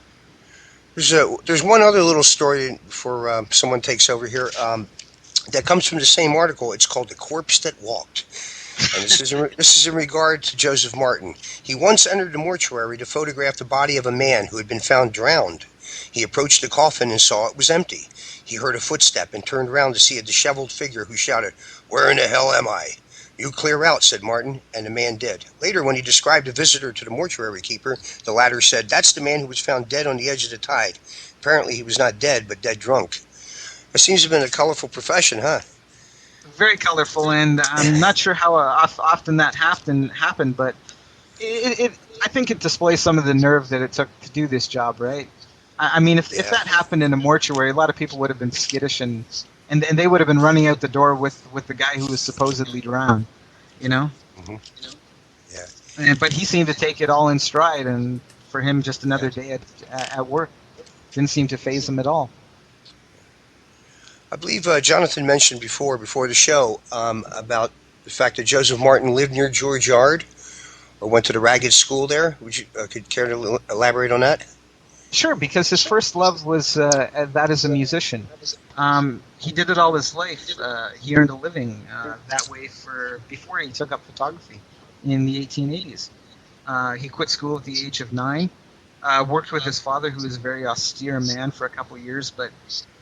There's one other little story before someone takes over here that comes from the same article. It's called "The Corpse That Walked," and this is in regard to Joseph Martin. He once entered the mortuary to photograph the body of a man who had been found drowned. He approached the coffin and saw it was empty. He heard a footstep and turned around to see a disheveled figure who shouted, "Where in the hell am I?" "You clear out," said Martin, and the man did. Later, when he described a visitor to the mortuary keeper, the latter said, "That's the man who was found dead on the edge of the tide." Apparently, he was not dead, but dead drunk. It seems to have been a colorful profession, huh? very colorful, and I'm not sure how often that happened, but I think it displays some of the nerve that it took to do this job, right? I mean, if Yeah. that happened in a mortuary, a lot of people would have been skittish and they would have been running out the door with the guy who was supposedly drowned, you know. Hmm. Yeah. But he seemed to take it all in stride, and for him, just Yeah. another day at work didn't seem to faze him at all. I believe Jonathan mentioned before the show about the fact that Joseph Martin lived near George Yard or went to the Ragged School there. Would you could care to elaborate on that? Sure, because his first love was that as a musician. He did it all his life. He earned a living that way before he took up photography in the 1880s. He quit school at the age of 9. Worked with his father, who was a very austere man, for a couple of years, but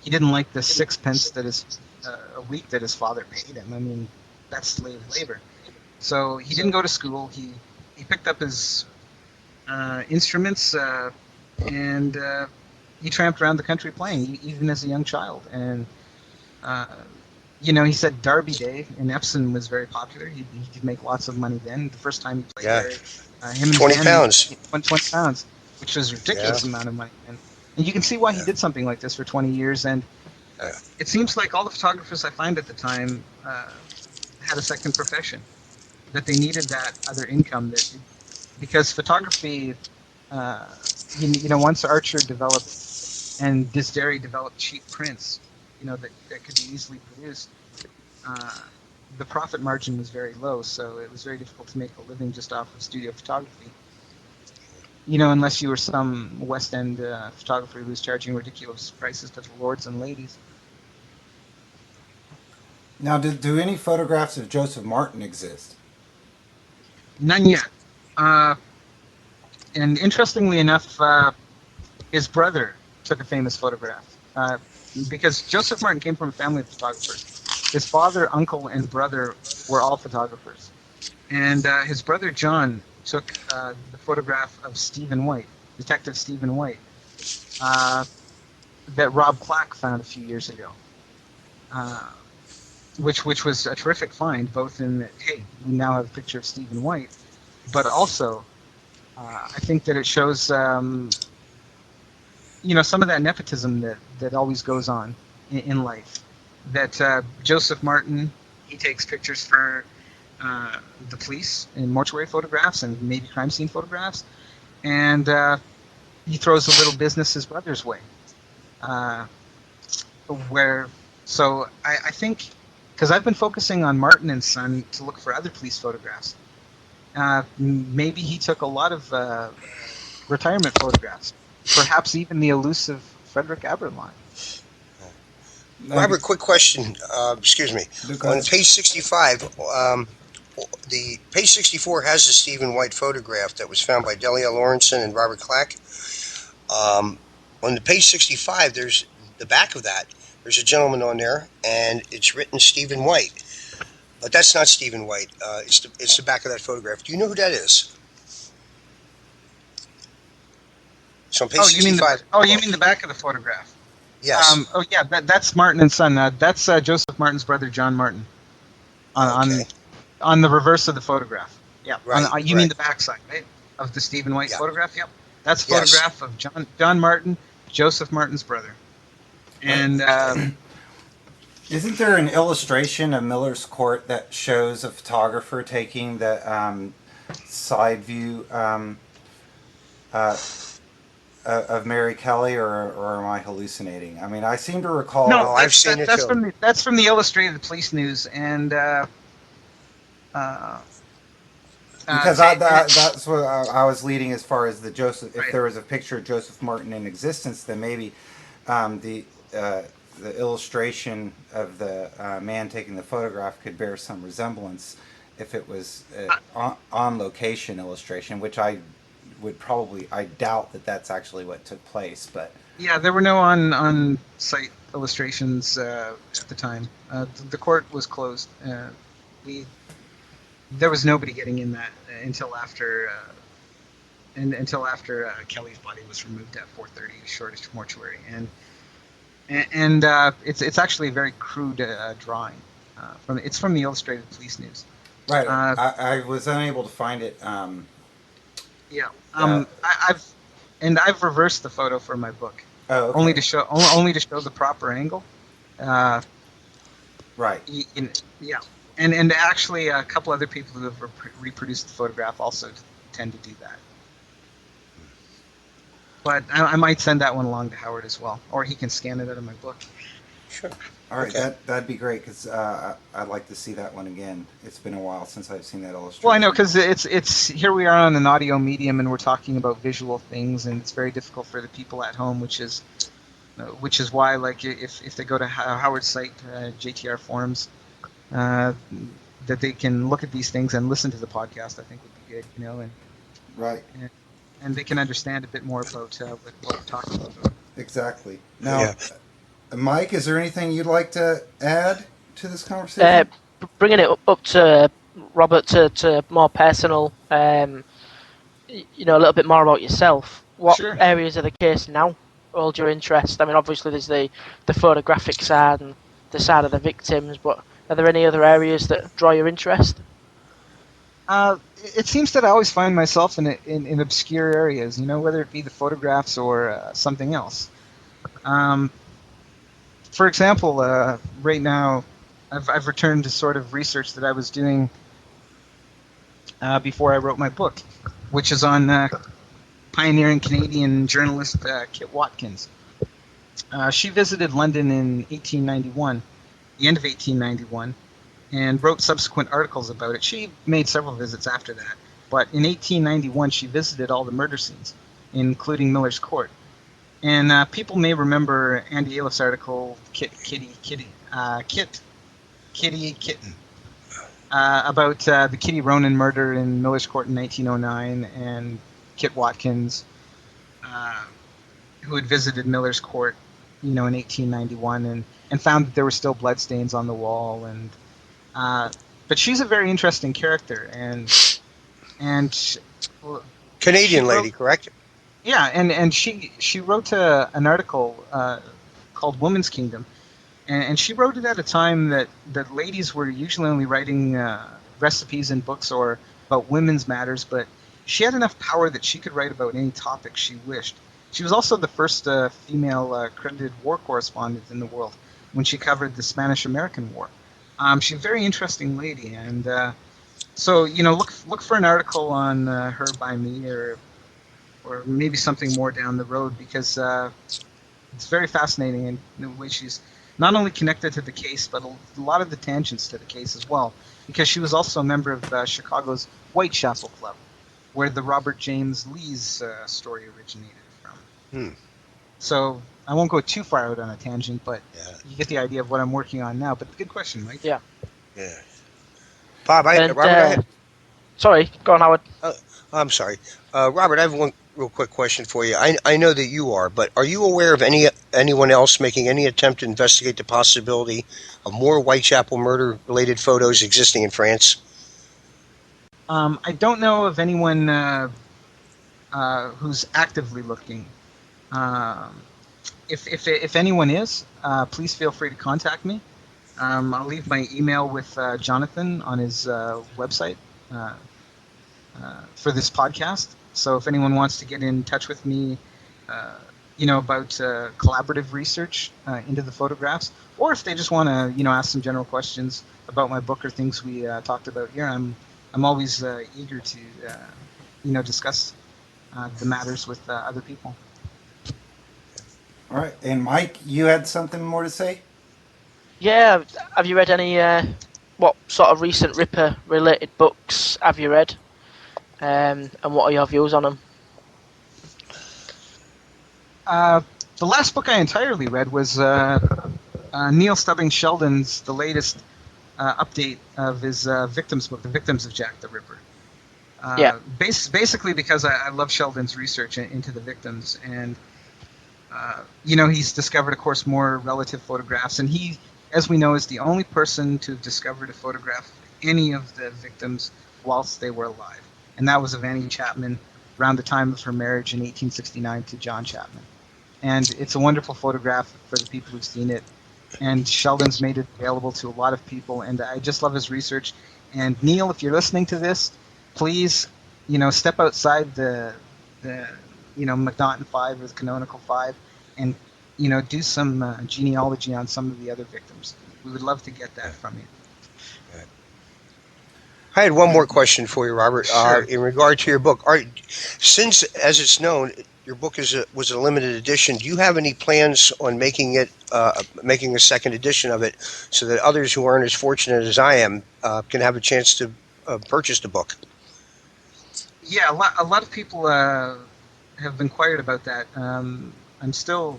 he didn't like the sixpence a week that his father paid him. I mean, that's slave labor. So he didn't go to school. He picked up his instruments and he tramped around the country playing, even as a young child. And uh, he said Derby Day in Epsom was very popular. He could make lots of money then. The first time he played Yeah, there, him and his 20 band pounds. won 20 pounds, which was a Yeah, ridiculous amount of money. And you can see why he yeah, did something like this for 20 years. And yeah. it seems like all the photographers I find at the time had a second profession, that they needed that other income, because photography, uh, once Archer developed and Disdairy developed cheap prints, that could be easily produced. Uh, the profit margin was very low, so it was very difficult to make a living just off of studio photography. Unless you were some West End photographer who was charging ridiculous prices to the lords and ladies. Now, do any photographs of Joseph Martin exist? None yet. Uh, and interestingly enough, his brother took a famous photograph. Because Joseph Martin came from a family of photographers. His father, uncle, and brother were all photographers. And his brother John took the photograph of Stephen White, Detective Stephen White, that Rob Clack found a few years ago, which was a terrific find, both in that, hey, we now have a picture of Stephen White, but also I think that it shows some of that nepotism that always goes on in life. That Joseph Martin, he takes pictures for the police in mortuary photographs and maybe crime scene photographs, and he throws a little business his brother's way. Uh, where so I think, because I've been focusing on Martin and Son to look for other police photographs. Maybe he took a lot of retirement photographs, perhaps even the elusive Frederick Aberline. Robert, quick question. Excuse me. On Because page 65, the page 64 has the Stephen White photograph that was found by Delia Lawrenson and Robert Clack. On the page 65, there's the back of that. There's a gentleman on there, and it's written Stephen White. But that's not Stephen White. It's the back of that photograph. Do you know who that is? So on page Oh, you mean 65. the back of the photograph? Yes. Yeah, that's Martin and Son. That's Joseph Martin's brother, John Martin, on Okay. on the reverse of the photograph. Yeah. Right. You mean Right. the backside, right, of the Stephen White Yeah. photograph? Yep. That's a Yes. photograph of John Martin, Joseph Martin's brother, and Isn't there an illustration of Miller's Court that shows a photographer taking the side view uh, of Mary Kelly, or am I hallucinating? I mean, I seem to No, recall. Oh, I've seen it too. that's from the Illustrated Police News, and uh, Because and that's what I was leading as far as the Joseph. If right. there was a picture of Joseph Martin in existence, then maybe um, the uh, the illustration of the man taking the photograph could bear some resemblance if it was on location illustration, which I doubt that that's actually what took place, but Yeah, there were no on site illustrations at the time. The court was closed. We There was nobody getting in that until after Kelly's body was removed at 4:30 Shoreditch mortuary, and it's actually a very crude drawing. It's from the Illustrated Police News. right. Uh, I was unable to find it. yeah, Uh, I've reversed the photo for my book, oh, only okay. to show the proper angle. Uh, Right. yeah, and actually a couple other people who have reproduced the photograph also tend to do that. But I might send that one along to Howard as well, or he can scan it out of my book. Sure. All right, Okay. that'd be great because I'd like to see that one again. It's been a while since I've seen that illustration. Well, I know because it's here we are on an audio medium, and we're talking about visual things, and it's very difficult for the people at home, which is why, like, if they go to Howard's site, JTR Forums, uh, that they can look at these things and listen to the podcast, I think would be good, and Right. and they can understand a bit more about what we're talking about. Exactly. Now, Yeah. Mike, is there anything you'd like to add to this Uh, conversation? Bringing it up to Robert to more personal, a little bit more about yourself. What Sure. areas of the case now hold your interest? I mean, obviously there's the photographic side and the side of the victims, but are there any other areas that draw your interest? It seems that I always find myself in obscure areas, whether it be the photographs or something else. Um, for example, right now, I've returned to sort of research that I was doing before I wrote my book, which is on pioneering Canadian journalist Kit Watkins. She visited London in 1891, the end of 1891, and wrote subsequent articles about it. She made several visits after that, but in 1891 she visited all the murder scenes, including Miller's Court. And people may remember Andy Aliff's article, Kitty, Kitten, about the Kitty Ronan murder in Miller's Court in 1909, and Kit Watkins, uh, who had visited Miller's Court, in 1891, and found that there were still bloodstains on the wall. And but she's a very interesting character, and she Canadian wrote, lady, correct? yeah, and she wrote an article called Woman's Kingdom, and she wrote it at a time that ladies were usually only writing recipes and books or about women's matters, but she had enough power that she could write about any topic she wished. She was also the first female credited war correspondent in the world when she covered the Spanish-American War. She's a very interesting lady, and so look for an article on her by me, or maybe something more down the road, because it's very fascinating in the way she's not only connected to the case, but a lot of the tangents to the case as well, because she was also a member of Chicago's Whitechapel Club, where the Robert James Lee's story originated from. Hmm. So I won't go too far out on a tangent, but Yeah. you get the idea of what I'm working on now. But good question, Mike. Yeah. Yeah. Bob, And Robert, sorry, go on, Howard. I'm sorry. Robert, I have one real quick question for you. I know that you are, but are you aware of anyone else making any attempt to investigate the possibility of more Whitechapel murder-related photos existing in France? I don't know of anyone who's actively looking. Um, if anyone is, please feel free to contact me. I'll leave my email with Jonathan on his website for this podcast. So if anyone wants to get in touch with me about collaborative research into the photographs, or if they just want to, ask some general questions about my book or things we talked about here, I'm always eager to, discuss the matters with other people. All right. And Mike, you had something more to say? Yeah, have you read any? What sort of recent Ripper related books have you read? And what are your views on them? The last book I entirely read was Neil Stubbing Sheldon's the latest update of his victims book, The Victims of Jack the Ripper. Yeah, Basically because I love Sheldon's research into the victims, and he's discovered, of course, more relative photographs, and he, as we know, is the only person to have discovered a photograph of any of the victims whilst they were alive, and that was of Annie Chapman around the time of her marriage in 1869 to John Chapman. And it's a wonderful photograph for the people who've seen it. And Sheldon's made it available to a lot of people, and I just love his research. And Neil, if you're listening to this, please, step outside the MacNaughton Five or the Canonical Five, and do some genealogy on some of the other victims. We would love to get that from you. I had one more question for you, Robert. Sure. In regard to your book, since, as it's known, your book was a limited edition, do you have any plans on making a second edition of it, so that others who aren't as fortunate as I am can have a chance to purchase the book? Yeah, a lot of people have inquired about that. I'm still,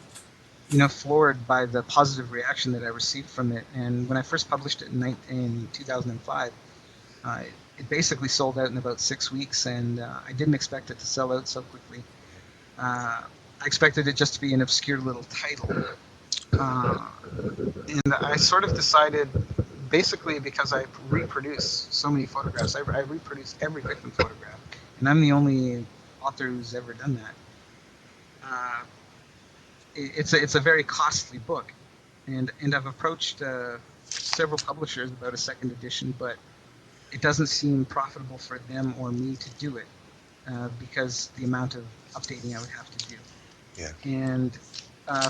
floored by the positive reaction that I received from it. And when I first published it in 2005, it basically sold out in about 6 weeks, and I didn't expect it to sell out so quickly. I expected it just to be an obscure little title. And I sort of decided, basically because I reproduce so many photographs, I reproduce every victim photograph, and I'm the only author who's ever done that. It's a very costly book, and I've approached several publishers about a second edition, but it doesn't seem profitable for them or me to do it because the amount of updating I would have to do. Yeah. And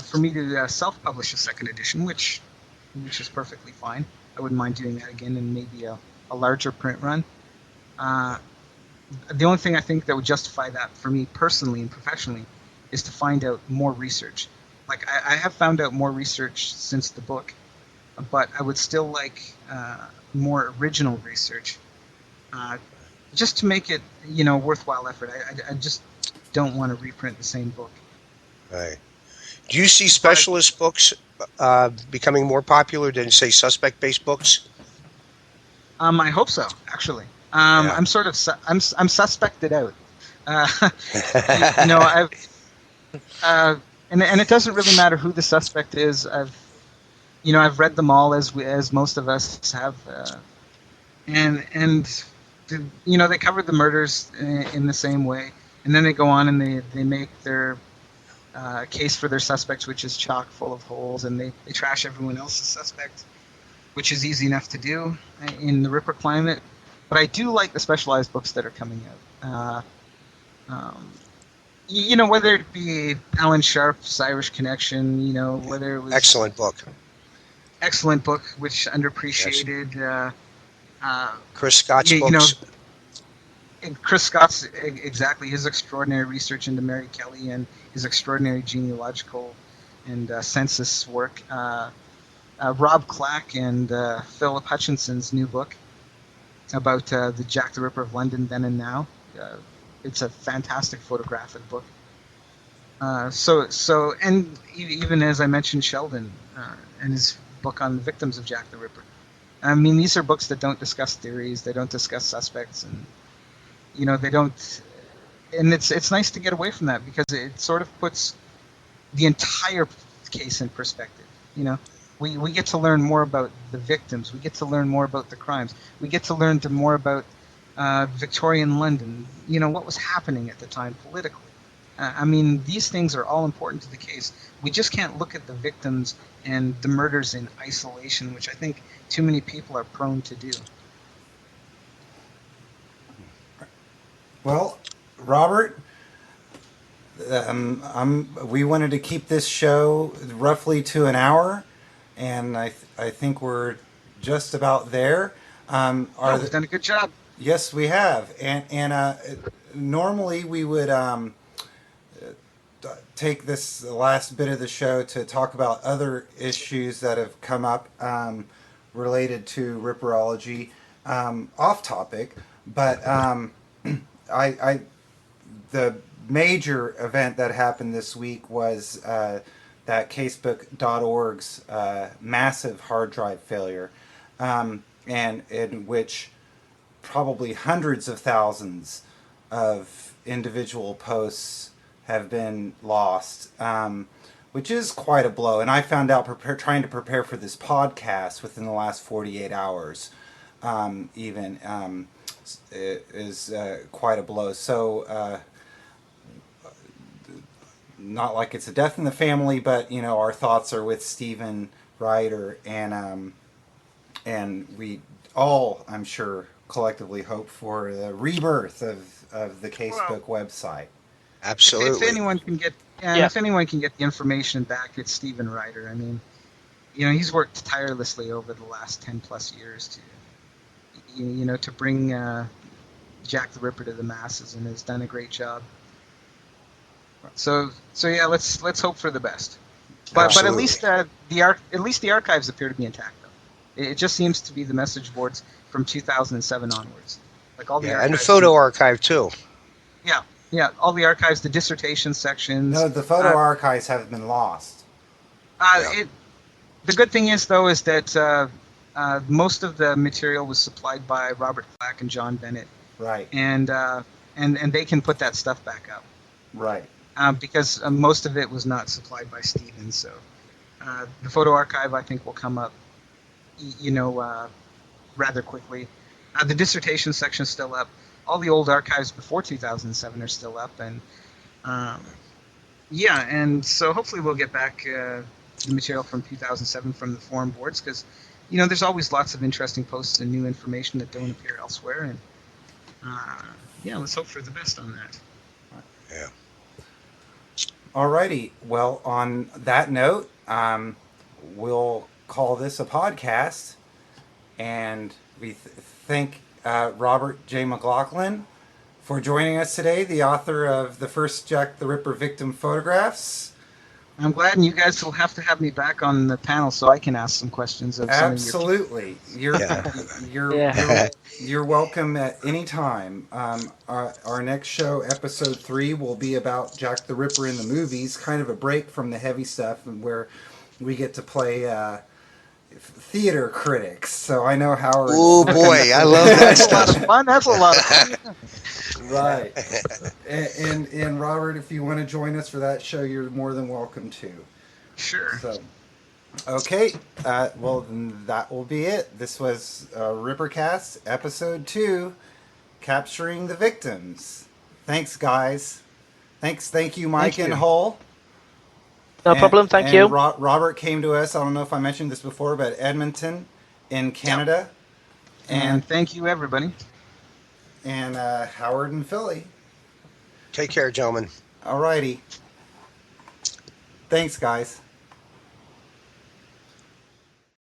for me to self-publish a second edition, which is perfectly fine, I wouldn't mind doing that again in maybe a larger print run. The only thing I think that would justify that for me personally and professionally is to find out more research. Like I have found out more research since the book, but I would still like more original research, just to make it worthwhile effort. I just don't want to reprint the same book. Right. Do you see specialist books becoming more popular than, say, suspect-based books? I hope so, actually. Yeah. I'm sort of I'm suspected out. I've and it doesn't really matter who the suspect is. I've read them all as most of us have, and they cover the murders in the same way, and then they go on and they make their case for their suspects, which is chock full of holes, and they trash everyone else's suspect, which is easy enough to do in the Ripper climate. But I do like the specialized books that are coming out. Whether it be Alan Sharp's Irish Connection, whether it was Excellent book. excellent book, which underappreciated. Yes. Chris Scott's books. And Chris Scott's exactly his extraordinary research into Mary Kelly and his extraordinary genealogical and census work. Rob Clack and Philip Hutchinson's new book about the Jack the Ripper of London then and now. It's a fantastic photographic book. And even as I mentioned, Sheldon and his book on the victims of Jack the Ripper. I mean, these are books that don't discuss theories, they don't discuss suspects, and they don't. And it's nice to get away from that because it sort of puts the entire case in perspective. We get to learn more about the victims. We get to learn more about the crimes. We get to learn more about Victorian London. What was happening at the time politically. I mean, these things are all important to the case. We just can't look at the victims and the murders in isolation, which I think too many people are prone to do. Well, Robert, We wanted to keep this show roughly to an hour, and I think we're just about there. Oh, we've done a good job. Yes, we have, and normally we would take this last bit of the show to talk about other issues that have come up related to ripperology, off topic, but I the major event that happened this week was that casebook.org's massive hard drive failure, and in which probably hundreds of thousands of individual posts have been lost, which is quite a blow. And I found out trying to prepare for this podcast within the last 48 hours, even it is quite a blow. So, not like it's a death in the family, but our thoughts are with Stephen Ryder, and we all, I'm sure, collectively hope for the rebirth of the Casebook website. Absolutely. If anyone can get, if anyone can get the information back, it's Stephen Ryder. I mean, he's worked tirelessly over the last 10 plus years to bring Jack the Ripper to the masses, and has done a great job. So yeah, let's hope for the best. But at least the archives appear to be intact, though. It just seems to be the message boards from 2007 onwards, like all the archives. And the photo archive too. Yeah, all the archives, the dissertation sections. No, the photo archives have been lost. The good thing is, though, is that most of the material was supplied by Robert Flack and John Bennett. Right. And they can put that stuff back up. Right. Because most of it was not supplied by Stephen. So the photo archive, I think, will come up, rather quickly. The dissertation section is still up. All the old archives before 2007 are still up, and and so hopefully we'll get back the material from 2007 from the forum boards, because there's always lots of interesting posts and new information that don't appear elsewhere, and let's hope for the best on that. Yeah. Alrighty. Well, on that note, we'll call this a podcast, and we thank Robert J. McLaughlin for joining us today, the author of the first Jack the Ripper victim photographs. I'm glad, and you guys will have to have me back on the panel so I can ask some questions of some Absolutely. of your You're welcome at any time. Our next show, episode 3, will be about Jack the Ripper in the movies, kind of a break from the heavy stuff, and where we get to play theater critics. So I know Howard. Oh boy, I love that stuff. That's a lot of fun. That's a lot of fun. Right. And Robert, if you want to join us for that show, you're more than welcome to. Sure. So, okay. Well, then that will be it. This was Rippercast, episode 2, Capturing the Victims. Thanks, guys. Thank you, Mike and Hull. No problem, thank you. Robert came to us, I don't know if I mentioned this before, but Edmonton in Canada. Yep. And thank you, everybody. And Howard in Philly. Take care, gentlemen. Alrighty. Thanks, guys.